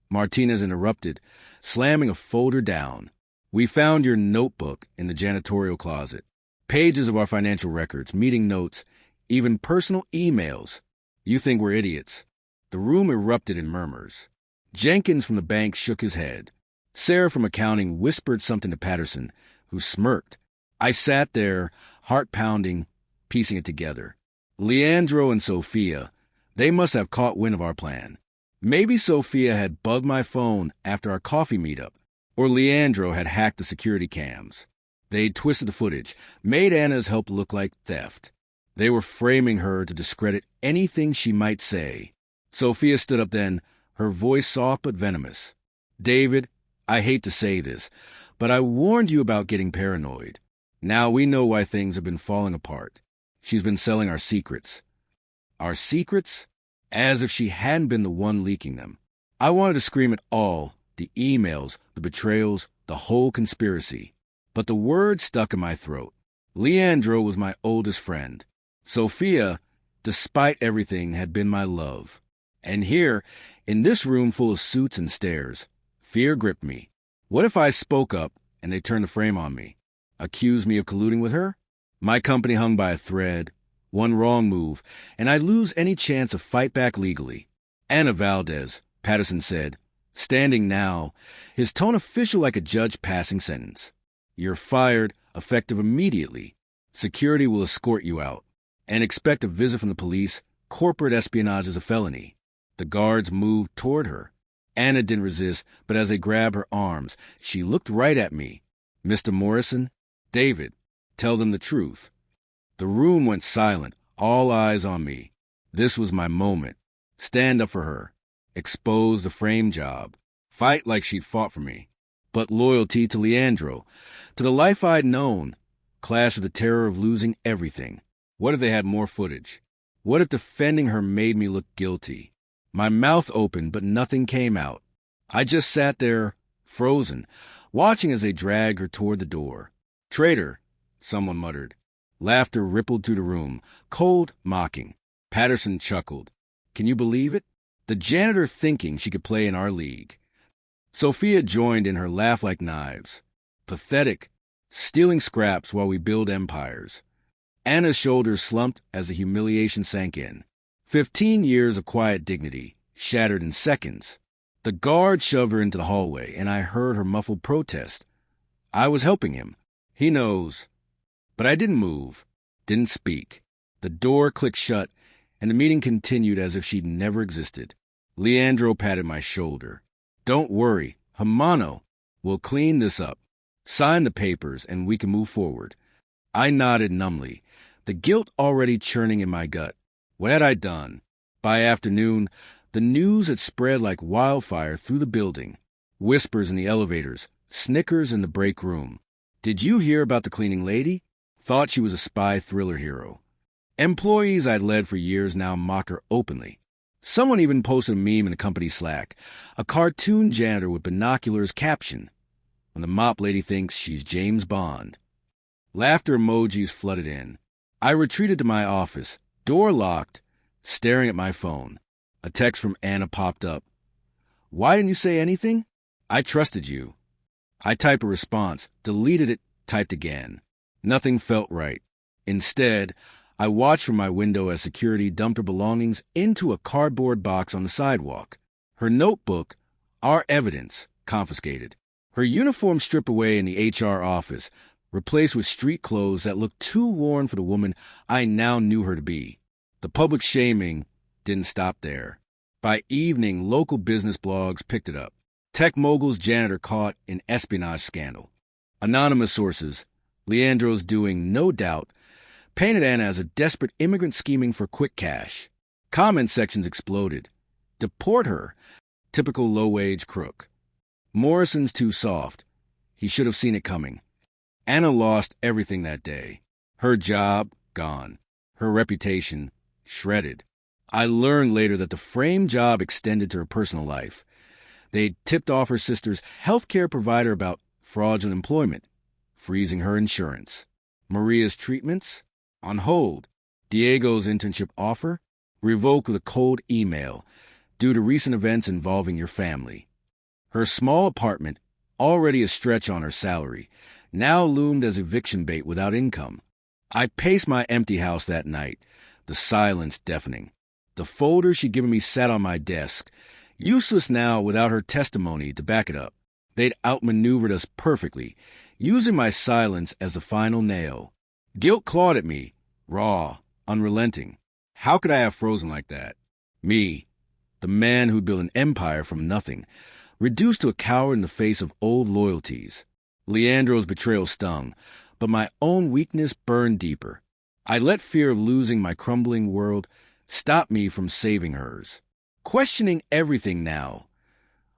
Martinez interrupted, slamming a folder down. We found your notebook in the janitorial closet. Pages of our financial records, meeting notes, even personal emails. You think we're idiots. The room erupted in murmurs. Jenkins from the bank shook his head. Sarah from accounting whispered something to Patterson, who smirked. I sat there, heart pounding, piecing it together. Leandro and Sophia, they must have caught wind of our plan. Maybe Sophia had bugged my phone after our coffee meetup, or Leandro had hacked the security cams. They'd twisted the footage, made Anna's help look like theft. They were framing her to discredit anything she might say. Sophia stood up then, her voice soft but venomous. David, I hate to say this, but I warned you about getting paranoid. Now we know why things have been falling apart. She's been selling our secrets. Our secrets? As if she hadn't been the one leaking them. I wanted to scream at all, the emails, the betrayals, the whole conspiracy. But the words stuck in my throat. Leandro was my oldest friend. Sophia, despite everything, had been my love. And here, in this room full of suits and stares, fear gripped me. What if I spoke up and they turned the frame on me? Accused me of colluding with her? My company hung by a thread. One wrong move, and I'd lose any chance to fight back legally. Anna Valdez, Patterson said, standing now, his tone official like a judge passing sentence. You're fired, effective immediately. Security will escort you out. And expect a visit from the police. Corporate espionage is a felony. The guards moved toward her. Anna didn't resist, but as they grabbed her arms, she looked right at me. Mr. Morrison? David, tell them the truth. The room went silent, all eyes on me. This was my moment. Stand up for her. Expose the frame job. Fight like she'd fought for me. But loyalty to Leandro, to the life I'd known, clashed with the terror of losing everything. What if they had more footage? What if defending her made me look guilty? My mouth opened, but nothing came out. I just sat there, frozen, watching as they dragged her toward the door. Traitor, someone muttered. Laughter rippled through the room, cold, mocking. Patterson chuckled. Can you believe it? The janitor thinking she could play in our league. Sophia joined in her laugh like knives. Pathetic, stealing scraps while we build empires. Anna's shoulders slumped as the humiliation sank in. 15 years of quiet dignity, shattered in seconds. The guard shoved her into the hallway, and I heard her muffled protest. I was helping him. He knows. But I didn't move, didn't speak. The door clicked shut, and the meeting continued as if she'd never existed. Leandro patted my shoulder. Don't worry, Hermano. We'll clean this up. Sign the papers, and we can move forward. I nodded numbly, the guilt already churning in my gut. What had I done? By afternoon, the news had spread like wildfire through the building. Whispers in the elevators, snickers in the break room. Did you hear about the cleaning lady? Thought she was a spy thriller hero. Employees I'd led for years now mocked her openly. Someone even posted a meme in the company Slack, a cartoon janitor with binoculars caption, "When the mop lady thinks she's James Bond." Laughter emojis flooded in. I retreated to my office, door locked, staring at my phone. A text from Anna popped up. "Why didn't you say anything? I trusted you." I typed a response, deleted it, typed again. Nothing felt right. Instead, I watched from my window as security dumped her belongings into a cardboard box on the sidewalk. Her notebook, our evidence, confiscated. Her uniform stripped away in the HR office, replaced with street clothes that looked too worn for the woman I now knew her to be. The public shaming didn't stop there. By evening, local business blogs picked it up. Tech mogul's janitor caught in espionage scandal. Anonymous sources, Leandro's doing, no doubt, painted Anna as a desperate immigrant scheming for quick cash. Comment sections exploded. Deport her. Typical low-wage crook. Morrison's too soft. He should have seen it coming. Anna lost everything that day. Her job, gone. Her reputation, shredded. I learned later that the frame job extended to her personal life. They'd tipped off her sister's healthcare provider about fraudulent employment, freezing her insurance. Maria's treatments, on hold. Diego's internship offer, revoked with a cold email, due to recent events involving your family. Her small apartment, already a stretch on her salary, now loomed as eviction bait without income. I paced my empty house that night, the silence deafening. The folder she'd given me sat on my desk, useless now without her testimony to back it up. They'd outmaneuvered us perfectly, using my silence as the final nail. Guilt clawed at me, raw, unrelenting. How could I have frozen like that? Me, the man who'd built an empire from nothing, reduced to a coward in the face of old loyalties. Leandro's betrayal stung, but my own weakness burned deeper. I let fear of losing my crumbling world stop me from saving hers. Questioning everything now.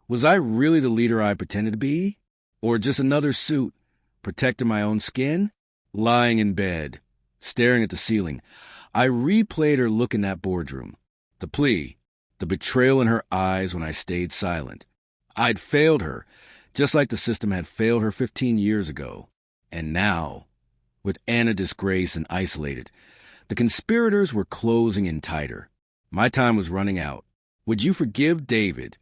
Was I really the leader I pretended to be? Or just another suit, protecting my own skin? Lying in bed, staring at the ceiling, I replayed her look in that boardroom. The plea, the betrayal in her eyes when I stayed silent. I'd failed her, just like the system had failed her 15 years ago. And now, with Anna disgraced and isolated, the conspirators were closing in tighter. My time was running out. Would you forgive David?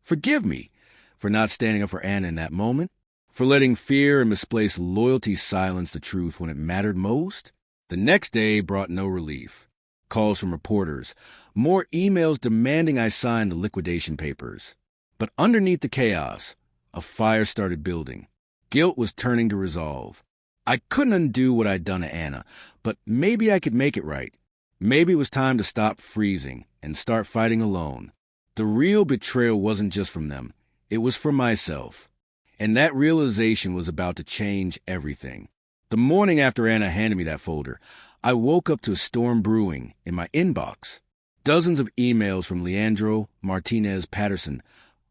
Forgive me for not standing up for Anna in that moment? For letting fear and misplaced loyalty silence the truth when it mattered most? The next day brought no relief. Calls from reporters, more emails demanding I sign the liquidation papers. But underneath the chaos, a fire started building. Guilt was turning to resolve. I couldn't undo what I'd done to Anna, but maybe I could make it right. Maybe it was time to stop freezing and start fighting alone. The real betrayal wasn't just from them. It was from myself. And that realization was about to change everything. The morning after Anna handed me that folder, I woke up to a storm brewing in my inbox. Dozens of emails from Leandro, Martinez, Patterson,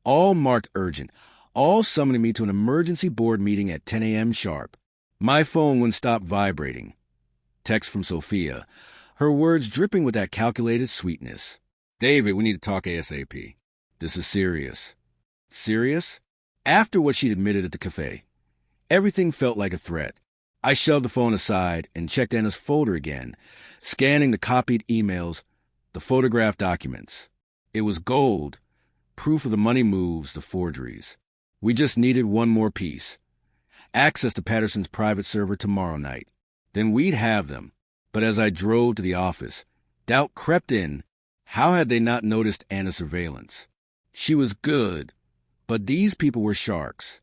all marked urgent, all summoning me to an emergency board meeting at 10 a.m. sharp. My phone wouldn't stop vibrating. Text from Sophia, her words dripping with that calculated sweetness. "David, we need to talk ASAP. This is serious." Serious? After what she'd admitted at the cafe. Everything felt like a threat. I shoved the phone aside and checked Anna's folder again, scanning the copied emails, the photographed documents. It was gold, proof of the money moves, the forgeries. We just needed one more piece. Access to Patterson's private server tomorrow night. Then we'd have them. But as I drove to the office, doubt crept in. How had they not noticed Anna's surveillance? She was good, but these people were sharks.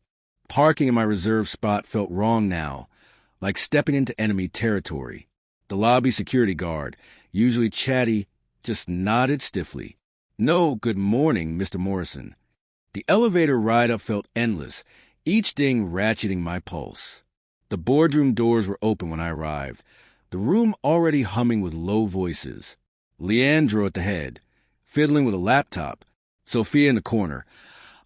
Parking in my reserved spot felt wrong now, like stepping into enemy territory. The lobby security guard, usually chatty, just nodded stiffly. "No, good morning, Mr. Morrison." The elevator ride-up felt endless, each ding ratcheting my pulse. The boardroom doors were open when I arrived, the room already humming with low voices. Leandro at the head, fiddling with a laptop. Sophia in the corner,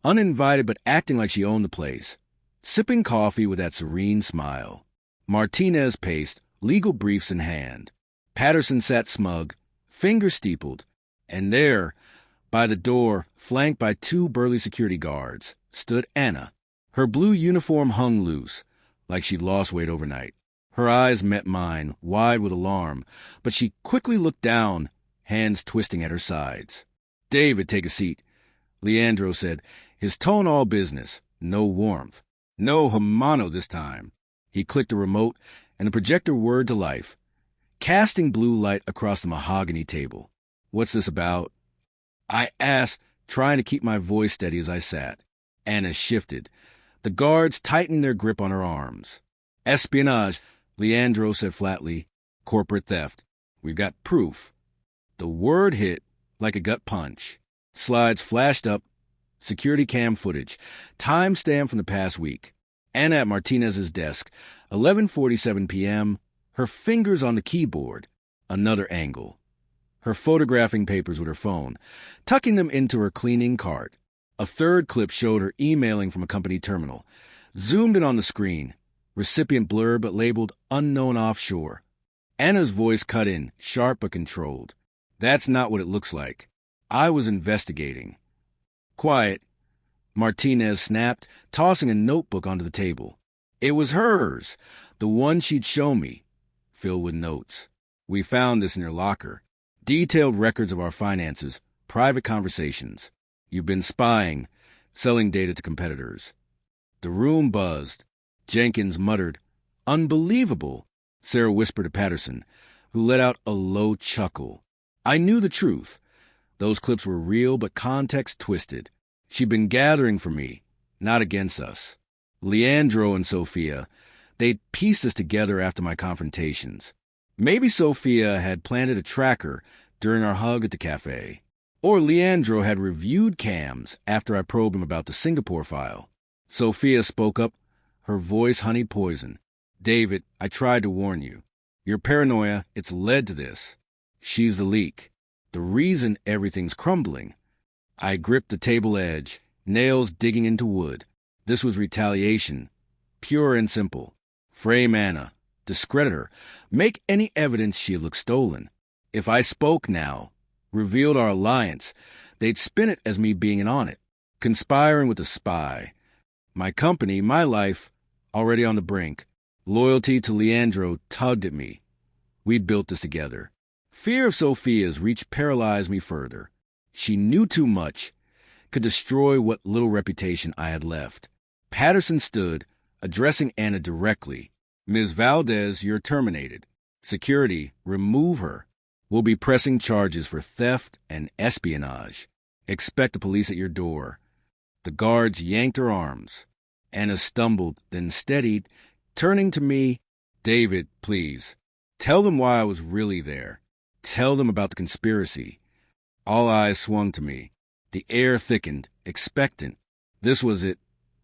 uninvited but acting like she owned the place, sipping coffee with that serene smile. Martinez paced, legal briefs in hand. Patterson sat smug, fingers steepled, and there, by the door, flanked by two burly security guards, stood Anna. Her blue uniform hung loose, like she'd lost weight overnight. Her eyes met mine, wide with alarm, but she quickly looked down, hands twisting at her sides. "David, take a seat," Leandro said, his tone all business, no warmth. "No Hermano this time." He clicked a remote, and the projector whirred to life, casting blue light across the mahogany table. "What's this about?" I asked, trying to keep my voice steady as I sat. Anna shifted. The guards tightened their grip on her arms. "Espionage," Leandro said flatly. "Corporate theft. We've got proof." The word hit like a gut punch. Slides flashed up, security cam footage, timestamp from the past week. Anna at Martinez's desk, 11:47 p.m., her fingers on the keyboard. Another angle. Her photographing papers with her phone, tucking them into her cleaning cart. A third clip showed her emailing from a company terminal. Zoomed in on the screen. Recipient blurb but labeled unknown offshore. Anna's voice cut in, sharp but controlled. "That's not what it looks like. I was investigating." "Quiet," Martinez snapped, tossing a notebook onto the table. It was hers, the one she'd shown me, filled with notes. "We found this in your locker. Detailed records of our finances, private conversations. You've been spying, selling data to competitors." The room buzzed. Jenkins muttered, "Unbelievable," Sarah whispered to Patterson, who let out a low chuckle. I knew the truth. Those clips were real but context twisted. She'd been gathering for me, not against us. Leandro and Sophia, they'd pieced us together after my confrontations. Maybe Sophia had planted a tracker during our hug at the cafe. Or Leandro had reviewed cams after I probed him about the Singapore file. Sophia spoke up, her voice honeyed poison. "David, I tried to warn you. Your paranoia, it's led to this. She's the leak. The reason everything's crumbling." I gripped the table edge, nails digging into wood. This was retaliation, pure and simple. Frame Anna, discredit her, make any evidence she looked stolen. If I spoke now, revealed our alliance, they'd spin it as me being in on it, conspiring with a spy. My company, my life, already on the brink. Loyalty to Leandro tugged at me. We'd built this together. Fear of Sophia's reach paralyzed me further. She knew too much, could destroy what little reputation I had left. Patterson stood, addressing Anna directly. "Ms. Valdez, you're terminated. Security, remove her. We'll be pressing charges for theft and espionage. Expect the police at your door." The guards yanked her arms. Anna stumbled, then steadied, turning to me. "David, please. Tell them why I was really there. Tell them about the conspiracy." All eyes swung to me. The air thickened, expectant. This was it,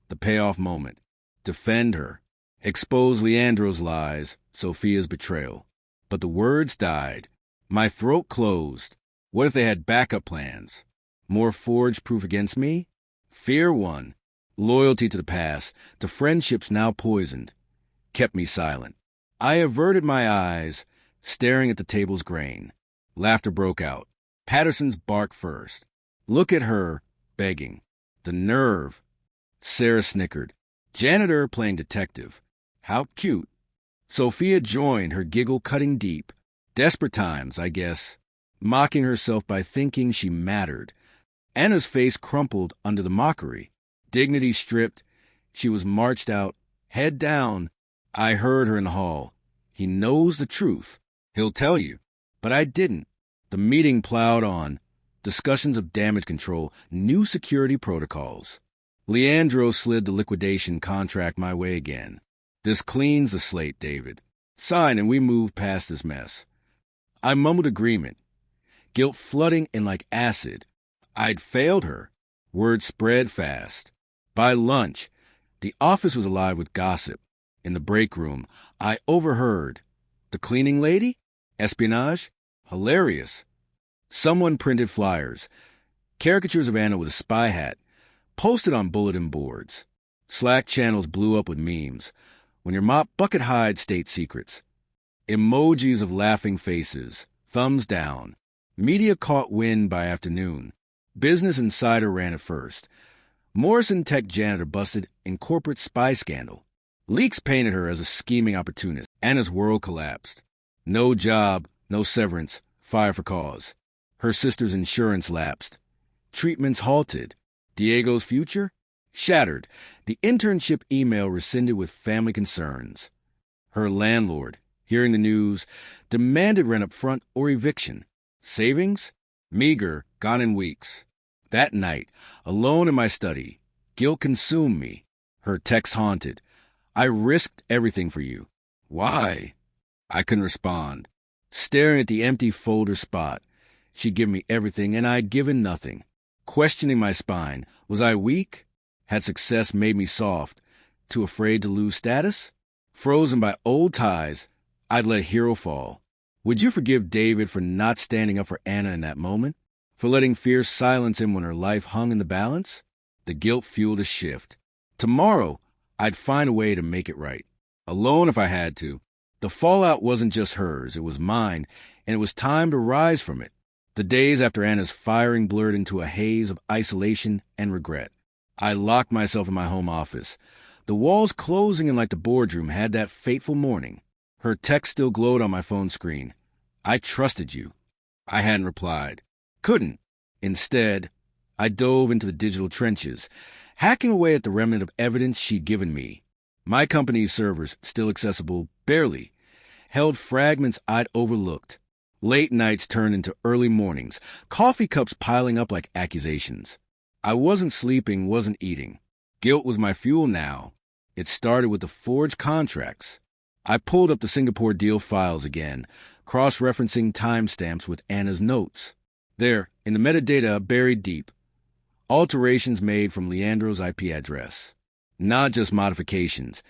the payoff moment. Defend her. Expose Leandro's lies, Sophia's betrayal. But the words died. My throat closed. What if they had backup plans? More forged proof against me? Fear won. Loyalty to the past, to friendships now poisoned, kept me silent. I averted my eyes, staring at the table's grain. Laughter broke out. Patterson's barked first. "Look at her," begging. "The nerve." Sarah snickered. Janitor playing detective. How cute. Sophia joined, her giggle cutting deep. Desperate times, I guess. Mocking herself by thinking she mattered. Anna's face crumpled under the mockery. Dignity stripped. She was marched out, head down. I heard her in the hall. "He knows the truth." He'll tell you. But I didn't. The meeting plowed on. Discussions of damage control, new security protocols. Leandro slid the liquidation contract my way again. This cleans the slate, David. Sign and we move past this mess. I mumbled agreement. Guilt flooding in like acid. I'd failed her. Word spread fast. By lunch, the office was alive with gossip. In the break room, I overheard. The cleaning lady? Espionage? Hilarious. Someone printed flyers. Caricatures of Anna with a spy hat. Posted on bulletin boards. Slack channels blew up with memes. When your mop bucket hides state secrets. Emojis of laughing faces. Thumbs down. Media caught wind by afternoon. Business Insider ran it first. Morrison Tech janitor busted in corporate spy scandal. Leaks painted her as a scheming opportunist. Anna's world collapsed. No job, no severance, fire for cause. Her sister's insurance lapsed. Treatments halted. Diego's future? Shattered. The internship email rescinded with family concerns. Her landlord, hearing the news, demanded rent up front or eviction. Savings? Meager, gone in weeks. That night, alone in my study, guilt consumed me. Her text haunted. I risked everything for you. Why? I couldn't respond. Staring at the empty folder spot. She'd given me everything, and I'd given nothing. Questioning my spine. Was I weak? Had success made me soft? Too afraid to lose status? Frozen by old ties, I'd let a hero fall. Would you forgive David for not standing up for Anna in that moment? For letting fear silence him when her life hung in the balance? The guilt fueled a shift. Tomorrow, I'd find a way to make it right. Alone if I had to. The fallout wasn't just hers, it was mine, and it was time to rise from it. The days after Anna's firing blurred into a haze of isolation and regret. I locked myself in my home office. The walls closing in like the boardroom had that fateful morning. Her text still glowed on my phone screen. I trusted you. I hadn't replied. Couldn't. Instead, I dove into the digital trenches, hacking away at the remnant of evidence she'd given me. My company's servers, still accessible, barely, held fragments I'd overlooked. Late nights turned into early mornings, coffee cups piling up like accusations. I wasn't sleeping, wasn't eating. Guilt was my fuel now. It started with the forged contracts. I pulled up the Singapore deal files again, cross-referencing timestamps with Anna's notes. There, in the metadata buried deep, alterations made from Leandro's IP address. Not just modifications.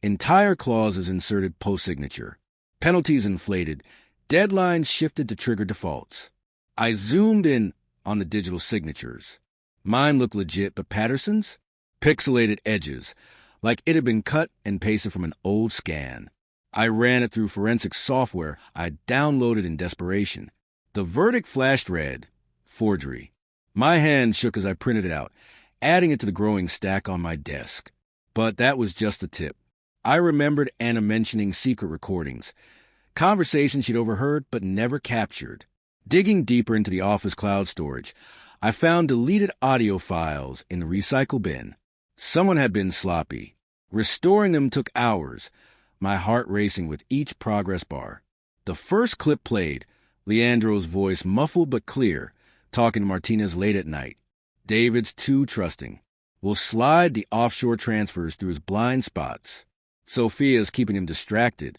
Entire clauses inserted post-signature. Penalties inflated. Deadlines shifted to trigger defaults. I zoomed in on the digital signatures. Mine looked legit, but Patterson's? Pixelated edges, like it had been cut and pasted from an old scan. I ran it through forensic software I downloaded in desperation. The verdict flashed red. Forgery. My hand shook as I printed it out, adding it to the growing stack on my desk. But that was just the tip. I remembered Anna mentioning secret recordings, conversations she'd overheard but never captured. Digging deeper into the office cloud storage, I found deleted audio files in the recycle bin. Someone had been sloppy. Restoring them took hours, my heart racing with each progress bar. The first clip played, Leandro's voice muffled but clear, talking to Martinez late at night. David's too trusting. Will slide the offshore transfers through his blind spots. Sophia's keeping him distracted.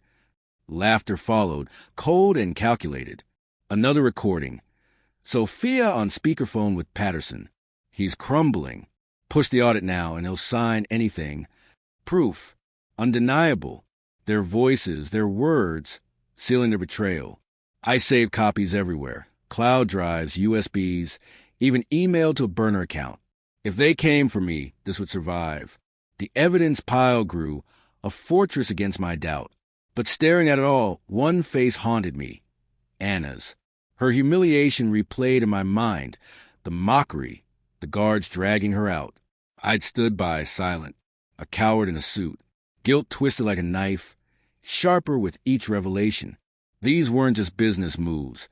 Laughter followed, cold and calculated. Another recording. Sophia on speakerphone with Patterson. He's crumbling. Push the audit now and he'll sign anything. Proof. Undeniable. Their voices, their words, sealing their betrayal. I saved copies everywhere. Cloud drives, USBs, even emailed to a burner account. If they came for me, this would survive. The evidence pile grew, a fortress against my doubt. But staring at it all, one face haunted me. Anna's. Her humiliation replayed in my mind. The mockery. The guards dragging her out. I'd stood by, silent. A coward in a suit. Guilt twisted like a knife. Sharper with each revelation. These weren't just business moves.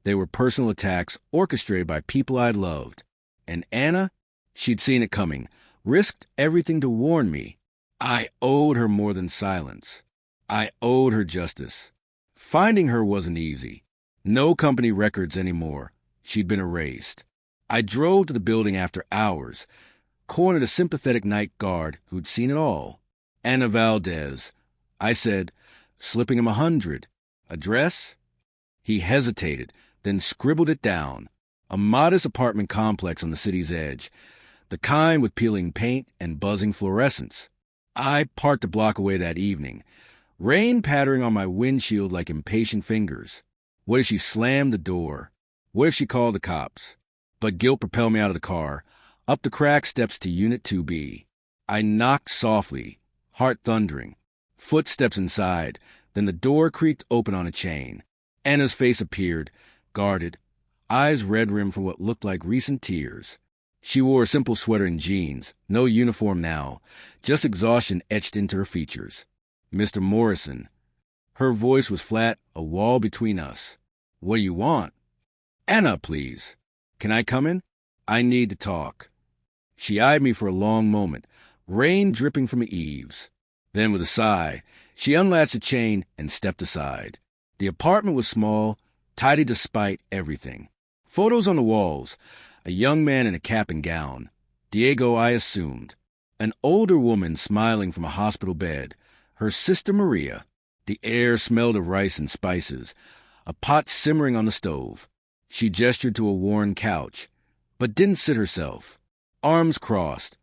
They were personal attacks orchestrated by people I'd loved. And Anna? She'd seen it coming. Risked everything to warn me. I owed her more than silence. I owed her justice. Finding her wasn't easy. No company records anymore. She'd been erased. I drove to the building after hours, cornered a sympathetic night guard who'd seen it all. Anna Valdez. I said, slipping him 100. Address? He hesitated, then scribbled it down. A modest apartment complex on the city's edge, the kind with peeling paint and buzzing fluorescents. I parked a block away that evening, rain pattering on my windshield like impatient fingers. What if she slammed the door? What if she called the cops? But guilt propelled me out of the car, up the cracked steps to Unit 2B. I knocked softly, heart thundering. Footsteps inside, then the door creaked open on a chain. Anna's face appeared, guarded, eyes red-rimmed from what looked like recent tears. She wore a simple sweater and jeans, no uniform now, just exhaustion etched into her features. Mr. Morrison. Her voice was flat, a wall between us. What do you want? Anna, please. Can I come in? I need to talk. She eyed me for a long moment, rain dripping from the eaves. Then with a sigh, she unlatched the chain and stepped aside. The apartment was small, tidy despite everything. Photos on the walls, a young man in a cap and gown. Diego, I assumed. An older woman smiling from a hospital bed. Her sister Maria. The air smelled of rice and spices. A pot simmering on the stove. She gestured to a worn couch, but didn't sit herself. Arms crossed.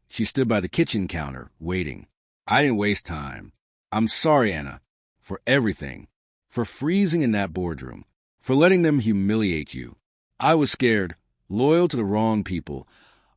She stood by the kitchen counter, waiting. I didn't waste time. I'm sorry, Anna, for everything. For freezing in that boardroom. For letting them humiliate you. I was scared, loyal to the wrong people,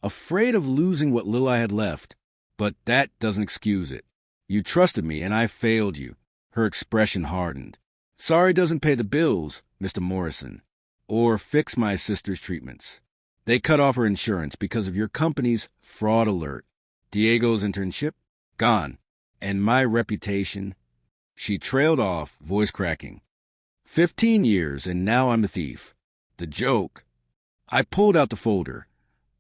afraid of losing what little I had left. But that doesn't excuse it. You trusted me, and I failed you. Her expression hardened. Sorry doesn't pay the bills, Mr. Morrison, or fix my sister's treatments. They cut off her insurance because of your company's fraud alert. Diego's internship? Gone. And my reputation? She trailed off, voice cracking. 15 years, and now I'm a thief. The joke. I pulled out the folder.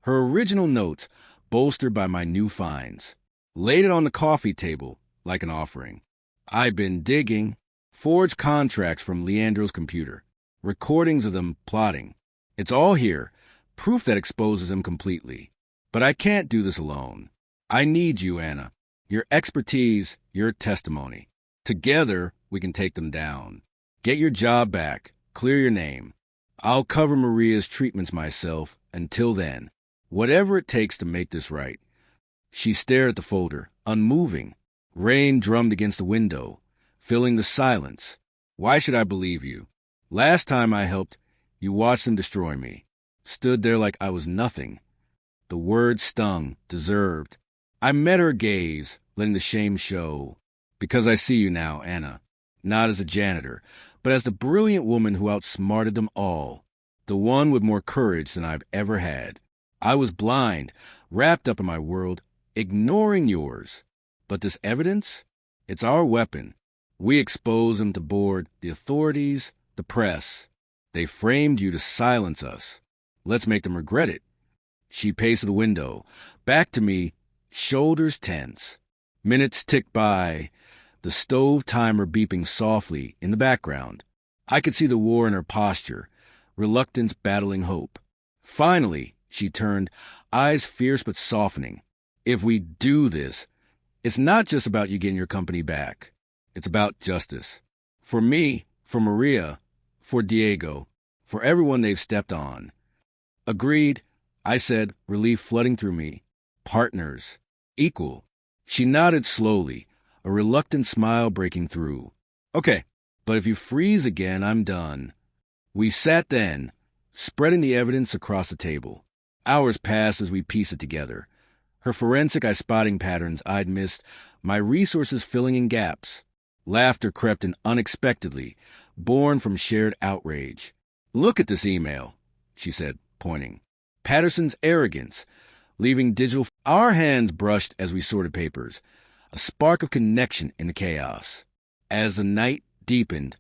Her original notes, bolstered by my new finds. Laid it on the coffee table, like an offering. I've been digging. Forged contracts from Leandro's computer. Recordings of them plotting. It's all here. Proof that exposes him completely. But I can't do this alone. I need you, Anna. Your expertise, your testimony. Together, we can take them down. Get your job back. Clear your name. I'll cover Maria's treatments myself until then. Whatever it takes to make this right. She stared at the folder, unmoving. Rain drummed against the window, filling the silence. Why should I believe you? Last time I helped, you watched them destroy me. Stood there like I was nothing. The word stung, deserved. I met her gaze, letting the shame show. Because I see you now, Anna. Not as a janitor, but as the brilliant woman who outsmarted them all. The one with more courage than I've ever had. I was blind, wrapped up in my world, ignoring yours. But this evidence? It's our weapon. We expose them to board, the authorities, the press. They framed you to silence us. Let's make them regret it. She paced to the window, back to me, shoulders tense. Minutes ticked by, the stove timer beeping softly in the background. I could see the war in her posture, reluctance battling hope. Finally, she turned, eyes fierce but softening. If we do this, it's not just about you getting your company back. It's about justice. For me, for Maria, for Diego, for everyone they've stepped on. Agreed, I said, relief flooding through me. Partners. Equal. She nodded slowly, a reluctant smile breaking through. Okay, but if you freeze again, I'm done. We sat then, spreading the evidence across the table. Hours passed as we pieced it together. Her forensic eye spotting patterns I'd missed, my resources filling in gaps. Laughter crept in unexpectedly, born from shared outrage. Look at this email, she said, pointing. Patterson's arrogance, leaving digital. Our hands brushed as we sorted papers, a spark of connection in the chaos. As the night deepened,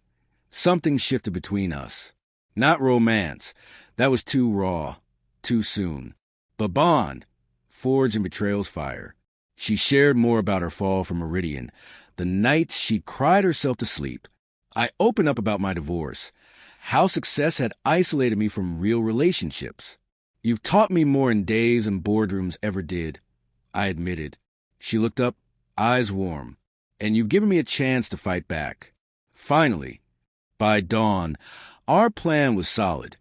something shifted between us. Not romance, that was too raw, too soon. But bond, forged in betrayal's fire. She shared more about her fall from Meridian, the nights she cried herself to sleep. I opened up about my divorce, how success had isolated me from real relationships. You've taught me more in days and boardrooms ever did, I admitted. She looked up, eyes warm. And you've given me a chance to fight back. Finally, by dawn, our plan was solid.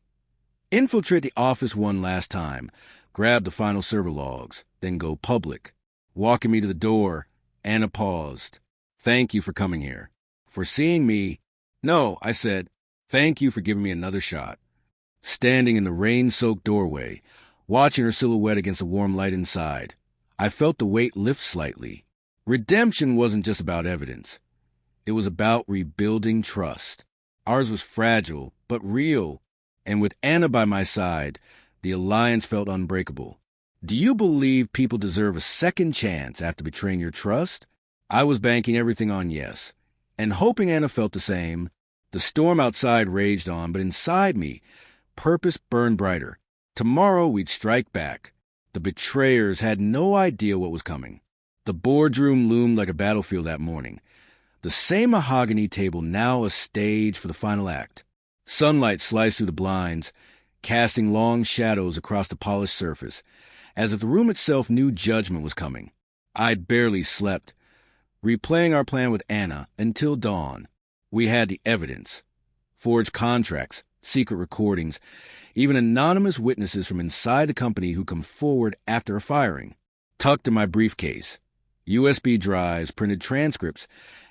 Infiltrate the office one last time, grab the final server logs, then go public. Walking me to the door, Anna paused. Thank you for coming here. For seeing me. No, I said. Thank you for giving me another shot. Standing in the rain-soaked doorway, watching her silhouette against the warm light inside, I felt the weight lift slightly. Redemption wasn't just about evidence. It was about rebuilding trust. Ours was fragile, but real. And with Anna by my side, the alliance felt unbreakable. Do you believe people deserve a second chance after betraying your trust? I was banking everything on yes, and hoping Anna felt the same. The storm outside raged on, but inside me, purpose burned brighter. Tomorrow we'd strike back. The betrayers had no idea what was coming. The boardroom loomed like a battlefield that morning. The same mahogany table now a stage for the final act. Sunlight sliced through the blinds, casting long shadows across the polished surface, as if the room itself knew judgment was coming. I'd barely slept, replaying our plan with Anna until dawn. We had the evidence. Forged contracts, secret recordings, even anonymous witnesses from inside the company who come forward after a firing. Tucked in my briefcase, USB drives, printed transcripts,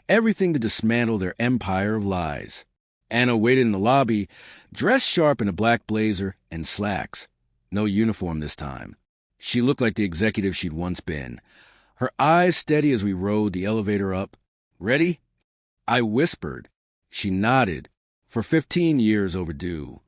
everything to dismantle their empire of lies. Anna waited in the lobby, dressed sharp in a black blazer and slacks. No uniform this time. She looked like the executive she'd once been. Her eyes steady as we rode the elevator up. Ready? I whispered. She nodded. For 15 years overdue.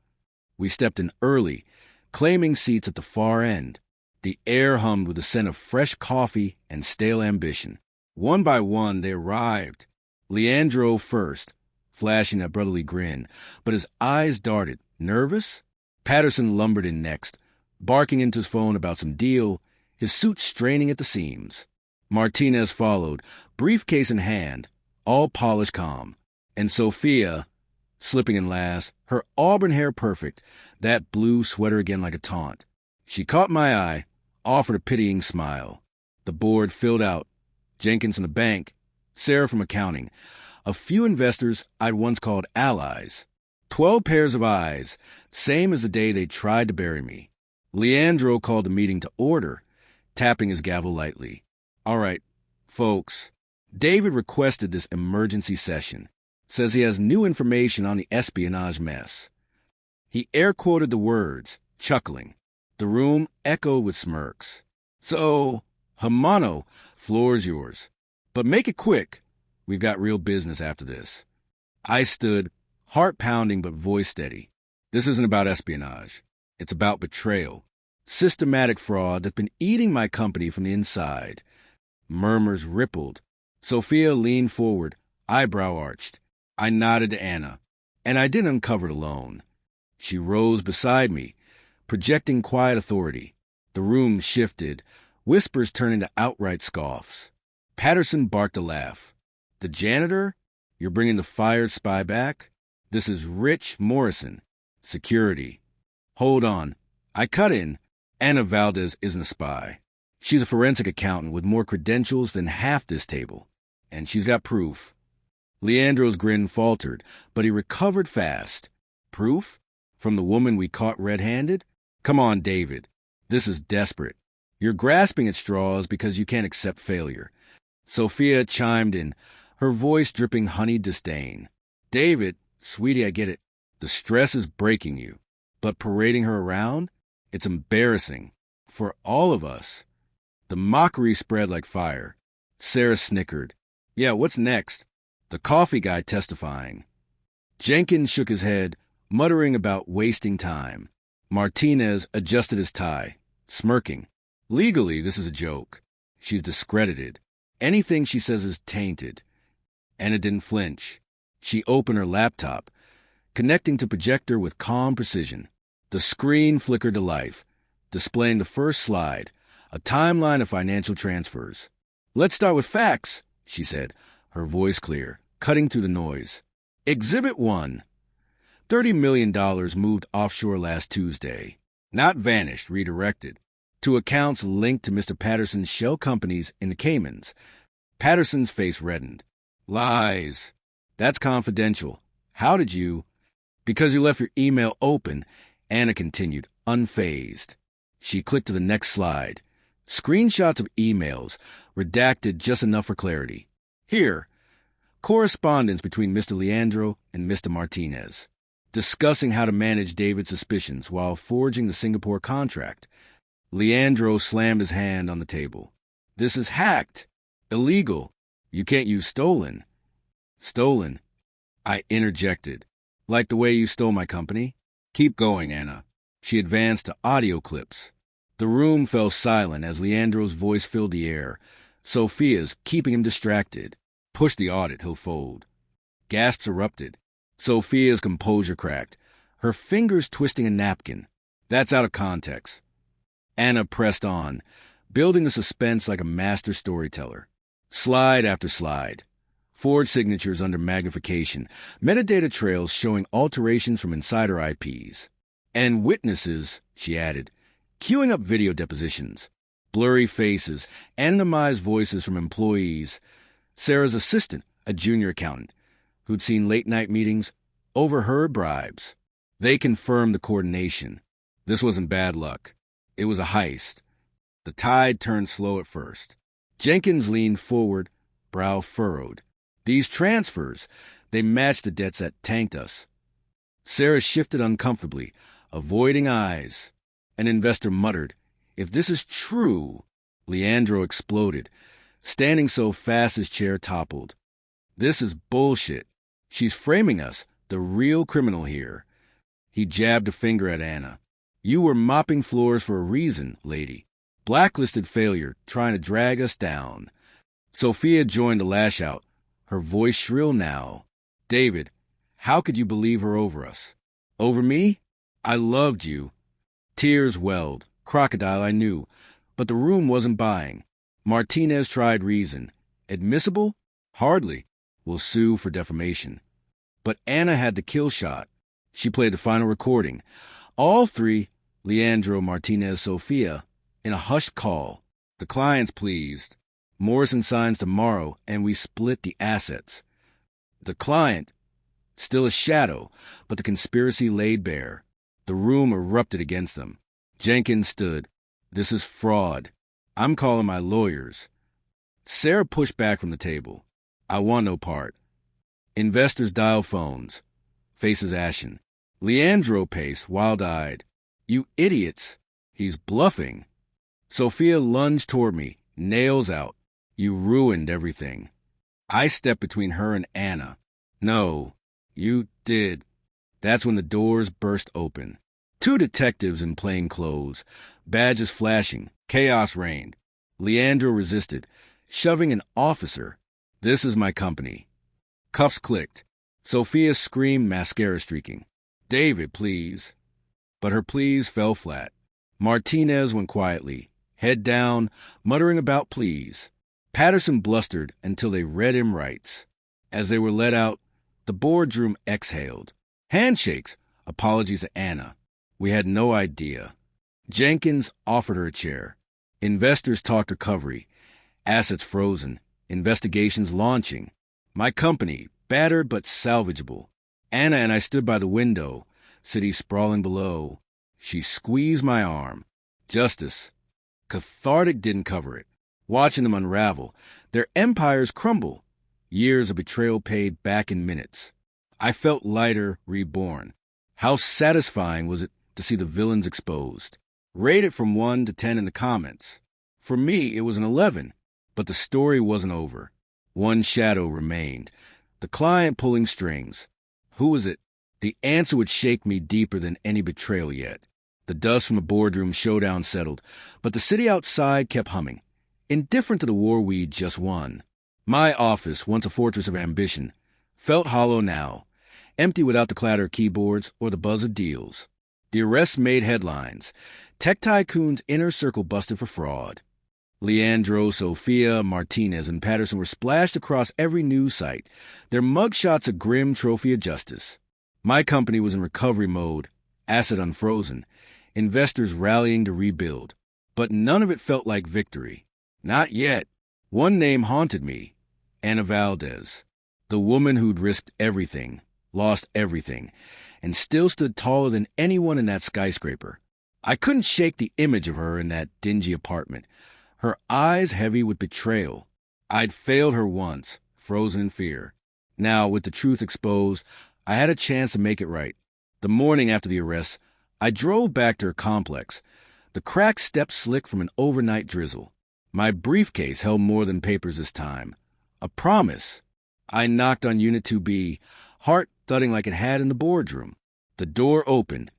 We stepped in early, claiming seats at the far end. The air hummed with the scent of fresh coffee and stale ambition. One by one, they arrived. Leandro first, flashing that brotherly grin, but his eyes darted. Nervous? Patterson lumbered in next, barking into his phone about some deal, his suit straining at the seams. Martinez followed, briefcase in hand, all polished calm. And Sophia, slipping in last, her auburn hair perfect, that blue sweater again like a taunt. She caught my eye, offered a pitying smile. The board filled out. Jenkins from the bank, Sarah from accounting, a few investors I'd once called allies. 12 pairs of eyes, same as the day they tried to bury me. Leandro called the meeting to order, tapping his gavel lightly. All right, folks, David requested this emergency session. Says he has new information on the espionage mess. He air-quoted the words, chuckling. The room echoed with smirks. So, Hermano, floor's yours. But make it quick. We've got real business after this. I stood, heart pounding but voice steady. This isn't about espionage. It's about betrayal. Systematic fraud that's been eating my company from the inside. Murmurs rippled. Sophia leaned forward, eyebrow arched. I nodded to Anna, and I didn't uncover it alone. She rose beside me, projecting quiet authority. The room shifted, whispers turned into outright scoffs. Patterson barked a laugh. The janitor? You're bringing the fired spy back? This is Rich Morrison. Security. Hold on. I cut in. Anna Valdez isn't a spy. She's a forensic accountant with more credentials than half this table. And she's got proof. Leandro's grin faltered, but he recovered fast. Proof? From the woman we caught red-handed? Come on, David. This is desperate. You're grasping at straws because you can't accept failure. Sophia chimed in, her voice dripping honeyed disdain. David, sweetie, I get it. The stress is breaking you. But parading her around? It's embarrassing. For all of us. The mockery spread like fire. Sarah snickered. Yeah, what's next? The coffee guy testifying. Jenkins shook his head, muttering about wasting time. Martinez adjusted his tie, smirking. Legally, this is a joke. She's discredited. Anything she says is tainted. Anna didn't flinch. She opened her laptop, connecting to projector with calm precision. The screen flickered to life, displaying the first slide, a timeline of financial transfers. Let's start with facts, she said, her voice clear, cutting through the noise. Exhibit 1. $30 million moved offshore last Tuesday. Not vanished, redirected. To accounts linked to Mr. Patterson's shell companies in the Caymans. Patterson's face reddened. Lies. That's confidential. How did you? Because you left your email open, Anna continued, unfazed. She clicked to the next slide. Screenshots of emails, redacted just enough for clarity. Here, correspondence between Mr. Leandro and Mr. Martinez, discussing how to manage David's suspicions while forging the Singapore contract. Leandro slammed his hand on the table. This is hacked. Illegal. You can't use stolen. Stolen. I interjected. Like the way you stole my company? Keep going, Anna. She advanced to audio clips. The room fell silent as Leandro's voice filled the air. Sophia's, keeping him distracted. Push the audit, he'll fold. Gasps erupted. Sophia's composure cracked, her fingers twisting a napkin. That's out of context. Anna pressed on, building the suspense like a master storyteller. Slide after slide. Forged signatures under magnification, metadata trails showing alterations from insider IPs. And witnesses, she added, queuing up video depositions. Blurry faces, anonymized voices from employees. Sarah's assistant, a junior accountant, who'd seen late-night meetings, overheard bribes. They confirmed the coordination. This wasn't bad luck. It was a heist. The tide turned slow at first. Jenkins leaned forward, brow furrowed. These transfers, they matched the debts that tanked us. Sarah shifted uncomfortably, avoiding eyes. An investor muttered, if this is true. Leandro exploded, standing so fast his chair toppled. This is bullshit. She's framing us, the real criminal here. He jabbed a finger at Anna. You were mopping floors for a reason, lady. Blacklisted failure, trying to drag us down. Sophia joined the lash out, her voice shrill now. David, how could you believe her over us? Over me? I loved you. Tears welled. Crocodile, I knew. But the room wasn't buying. Martinez tried reason. Admissible? Hardly. We'll sue for defamation. But Anna had the kill shot. She played the final recording. All three, Leandro, Martinez, Sophia, in a hushed call. The client's pleased. Morrison signs tomorrow, and we split the assets. The client, still a shadow, but the conspiracy laid bare. The room erupted against them. Jenkins stood. This is fraud. I'm calling my lawyers. Sarah pushed back from the table. I want no part. Investors dial phones. Faces ashen. Leandro paced, wild-eyed. You idiots. He's bluffing. Sophia lunged toward me, nails out. You ruined everything. I stepped between her and Anna. No, you did. That's when the doors burst open. Two detectives in plain clothes, badges flashing, chaos reigned. Leandro resisted, shoving an officer. This is my company. Cuffs clicked. Sophia screamed, mascara streaking. David, please. But her pleas fell flat. Martinez went quietly, head down, muttering about please. Patterson blustered until they read him rights. As they were let out, the boardroom exhaled. Handshakes, apologies to Anna. We had no idea. Jenkins offered her a chair. Investors talked recovery. Assets frozen. Investigations launching. My company, battered but salvageable. Anna and I stood by the window, city sprawling below. She squeezed my arm. Justice. Cathartic didn't cover it. Watching them unravel, their empires crumble. Years of betrayal paid back in minutes. I felt lighter, reborn. How satisfying was it to see the villains exposed? Rate it from 1 to 10 in the comments. For me, it was an 11, but the story wasn't over. One shadow remained. The client pulling strings. Who was it? The answer would shake me deeper than any betrayal yet. The dust from the boardroom showdown settled, but the city outside kept humming, indifferent to the war we'd just won. My office, once a fortress of ambition, felt hollow now, empty without the clatter of keyboards or the buzz of deals. The arrests made headlines. Tech tycoon's inner circle busted for fraud. Leandro, Sofia, Martinez, and Patterson were splashed across every news site, their mugshots a grim trophy of justice. My company was in recovery mode, asset unfrozen, investors rallying to rebuild. But none of it felt like victory. Not yet. One name haunted me, Ana Valdez, the woman who'd risked everything, lost everything, and still stood taller than anyone in that skyscraper. I couldn't shake the image of her in that dingy apartment, her eyes heavy with betrayal. I'd failed her once, frozen in fear. Now, with the truth exposed, I had a chance to make it right. The morning after the arrest, I drove back to her complex, the cracked steps slick from an overnight drizzle. My briefcase held more than papers this time. A promise. I knocked on Unit 2B, heart thudding like it had in the boardroom. The door opened,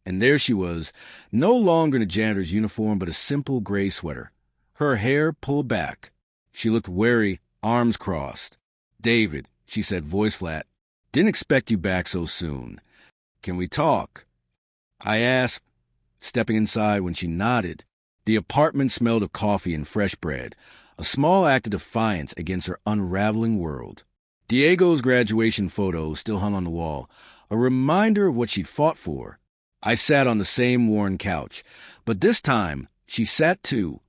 and there she was, no longer in a janitor's uniform but a simple gray sweater. Her hair pulled back. She looked wary, arms crossed. "David," she said, voice flat, "didn't expect you back so soon. Can we talk?" I asked, stepping inside when she nodded. The apartment smelled of coffee and fresh bread, a small act of defiance against her unraveling world. Diego's graduation photo still hung on the wall, a reminder of what she'd fought for. I sat on the same worn couch, but this time she sat too,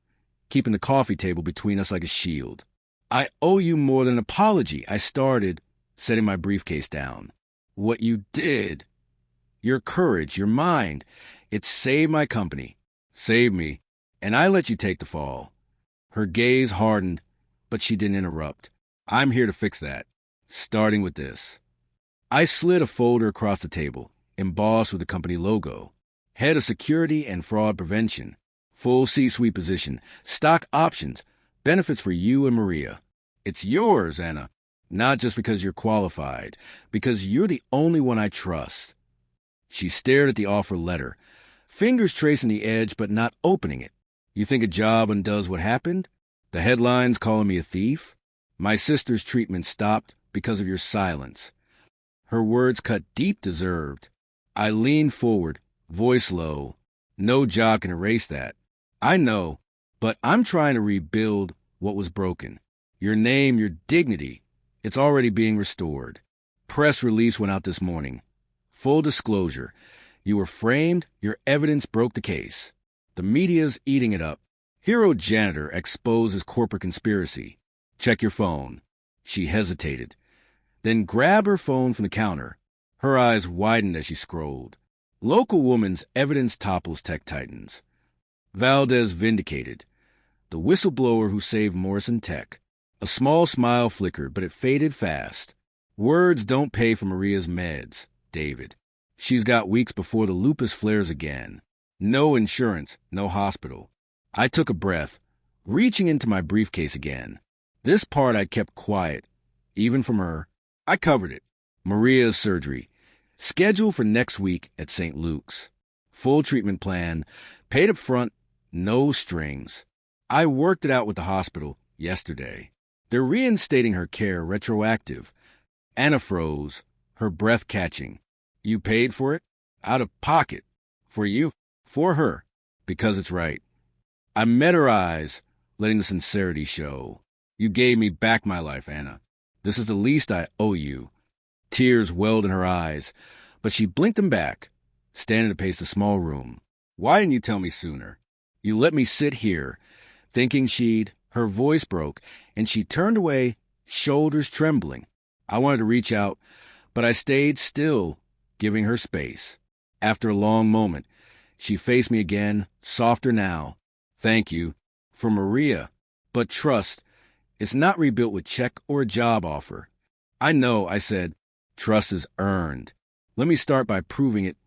keeping the coffee table between us like a shield. "I owe you more than an apology," I started, setting my briefcase down. "What you did, your courage, your mind, it saved my company. Saved me. And I let you take the fall." Her gaze hardened, but she didn't interrupt. "I'm here to fix that, starting with this." I slid a folder across the table, embossed with the company logo. Head of Security and Fraud Prevention. Full C-suite position. Stock options. Benefits for you and Maria. It's yours, Anna. Not just because you're qualified, because you're the only one I trust. She stared at the offer letter, fingers tracing the edge but not opening it. "You think a job undoes what happened? The headlines calling me a thief? My sister's treatment stopped because of your silence." Her words cut deep deserved. I leaned forward, voice low. "No job can erase that. I know, but I'm trying to rebuild what was broken. Your name, your dignity, it's already being restored." Press release went out this morning. Full disclosure, you were framed, your evidence broke the case. The media's eating it up. Hero janitor exposed as corporate conspiracy. Check your phone. She hesitated, then grabbed her phone from the counter. Her eyes widened as she scrolled. Local woman's evidence topples tech titans. Valdez vindicated. The whistleblower who saved Morrison Tech. A small smile flickered, but it faded fast. "Words don't pay for Maria's meds, David. She's got weeks before the lupus flares again. No insurance, no hospital." I took a breath, reaching into my briefcase again. This part I kept quiet, even from her. I covered it. Maria's surgery. Scheduled for next week at St. Luke's. Full treatment plan, paid up front, no strings. I worked it out with the hospital yesterday. They're reinstating her care retroactive. Anna froze, her breath catching. "You paid for it? Out of pocket. For you? For her. Because it's right." I met her eyes, letting the sincerity show. "You gave me back my life, Anna. This is the least I owe you." Tears welled in her eyes, but she blinked them back, standing to pace the small room. "Why didn't you tell me sooner? You let me sit here," thinking she'd... Her voice broke, and she turned away, shoulders trembling. I wanted to reach out, but I stayed still, giving her space. After a long moment, she faced me again, softer now. "Thank you. For Maria. But trust, it's not rebuilt with check or a job offer." "I know," I said. "Trust is earned. Let me start by proving it,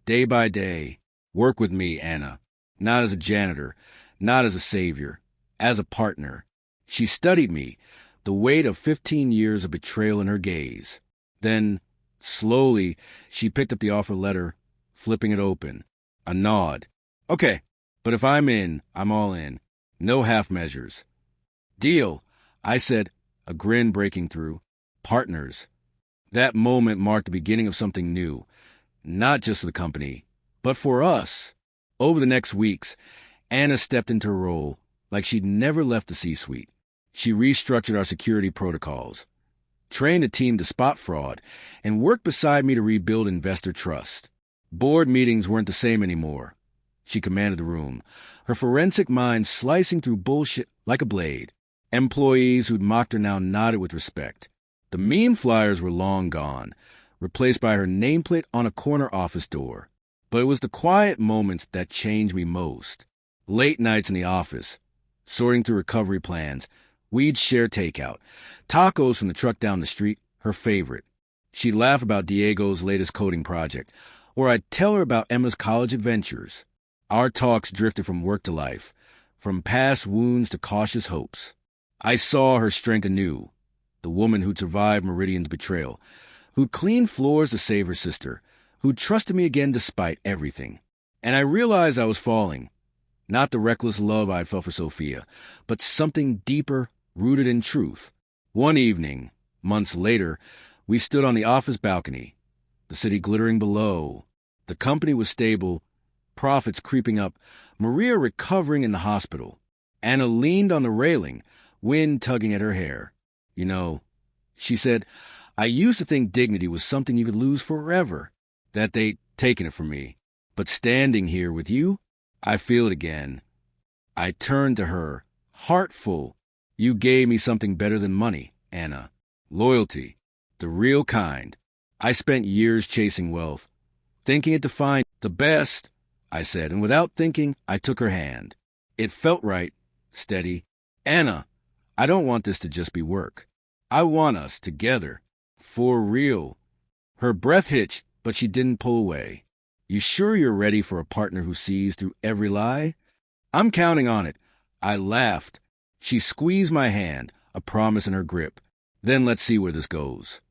day by day. Work with me, Anna. Not as a janitor, not as a savior. As a partner." She studied me, the weight of 15 years of betrayal in her gaze. Then, slowly, she picked up the offer letter, flipping it open. A nod. "Okay, but if I'm in, I'm all in. No half measures." "Deal," I said, a grin breaking through. "Partners." That moment marked the beginning of something new, not just for the company, but for us. Over the next weeks, Anna stepped into her role, like she'd never left the C-suite. She restructured our security protocols, trained a team to spot fraud, and worked beside me to rebuild investor trust. Board meetings weren't the same anymore. She commanded the room, her forensic mind slicing through bullshit like a blade. Employees who'd mocked her now nodded with respect. The meme flyers were long gone, replaced by her nameplate on a corner office door. But it was the quiet moments that changed me most. Late nights in the office, sorting through recovery plans. We'd share takeout. Tacos from the truck down the street, her favorite. She'd laugh about Diego's latest coding project, or I'd tell her about Emma's college adventures. Our talks drifted from work to life, from past wounds to cautious hopes. I saw her strength anew, the woman who'd survived Meridian's betrayal, who'd cleaned floors to save her sister, who'd trusted me again despite everything. And I realized I was falling. Not the reckless love I'd felt for Sophia, but something deeper, rooted in truth. One evening, months later, we stood on the office balcony, the city glittering below. The company was stable, profits creeping up, Maria recovering in the hospital. Anna leaned on the railing, wind tugging at her hair. "You know," she said, "I used to think dignity was something you could lose forever, that they'd taken it from me. But standing here with you, I feel it again." I turned to her, heart full. "You gave me something better than money, Anna. Loyalty. The real kind. I spent years chasing wealth, thinking it defined the best," I said, and without thinking, I took her hand. It felt right, steady. "Anna, I don't want this to just be work. I want us together. For real." Her breath hitched, but she didn't pull away. "You sure you're ready for a partner who sees through every lie?" "I'm counting on it." I laughed. She squeezed my hand, a promise in her grip. "Then let's see where this goes."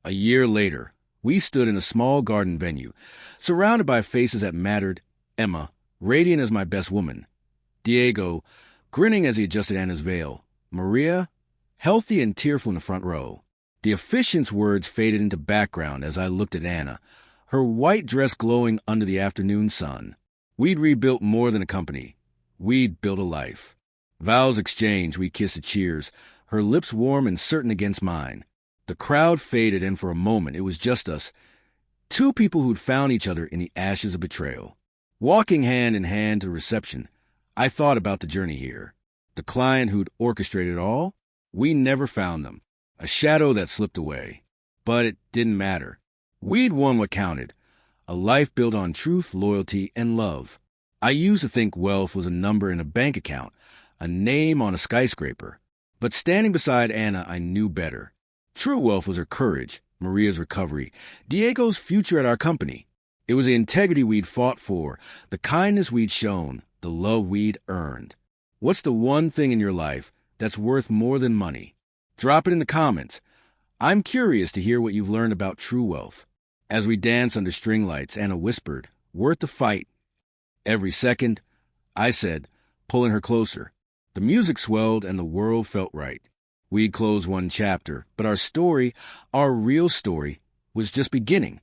A year later, we stood in a small garden venue, surrounded by faces that mattered. Emma, radiant as my best woman. Diego, grinning as he adjusted Anna's veil. Maria, healthy and tearful in the front row. The officiant's words faded into background as I looked at Anna, her white dress glowing under the afternoon sun. We'd rebuilt more than a company. We'd built a life. Vows exchanged, we kissed a cheers, her lips warm and certain against mine. The crowd faded, and for a moment it was just us, two people who'd found each other in the ashes of betrayal. Walking hand in hand to the reception, I thought about the journey here. The client who'd orchestrated it all, we never found them. A shadow that slipped away. But it didn't matter. We'd won what counted. A life built on truth, loyalty, and love. I used to think wealth was a number in a bank account, a name on a skyscraper. But standing beside Anna, I knew better. True wealth was her courage, Maria's recovery, Diego's future at our company. It was the integrity we'd fought for, the kindness we'd shown, the love we'd earned. What's the one thing in your life that's worth more than money? Drop it in the comments. I'm curious to hear what you've learned about true wealth. As we danced under string lights, Anna whispered, "Worth the fight." "Every second," I said, pulling her closer. The music swelled and the world felt right. We'd closed one chapter, but our story, our real story, was just beginning.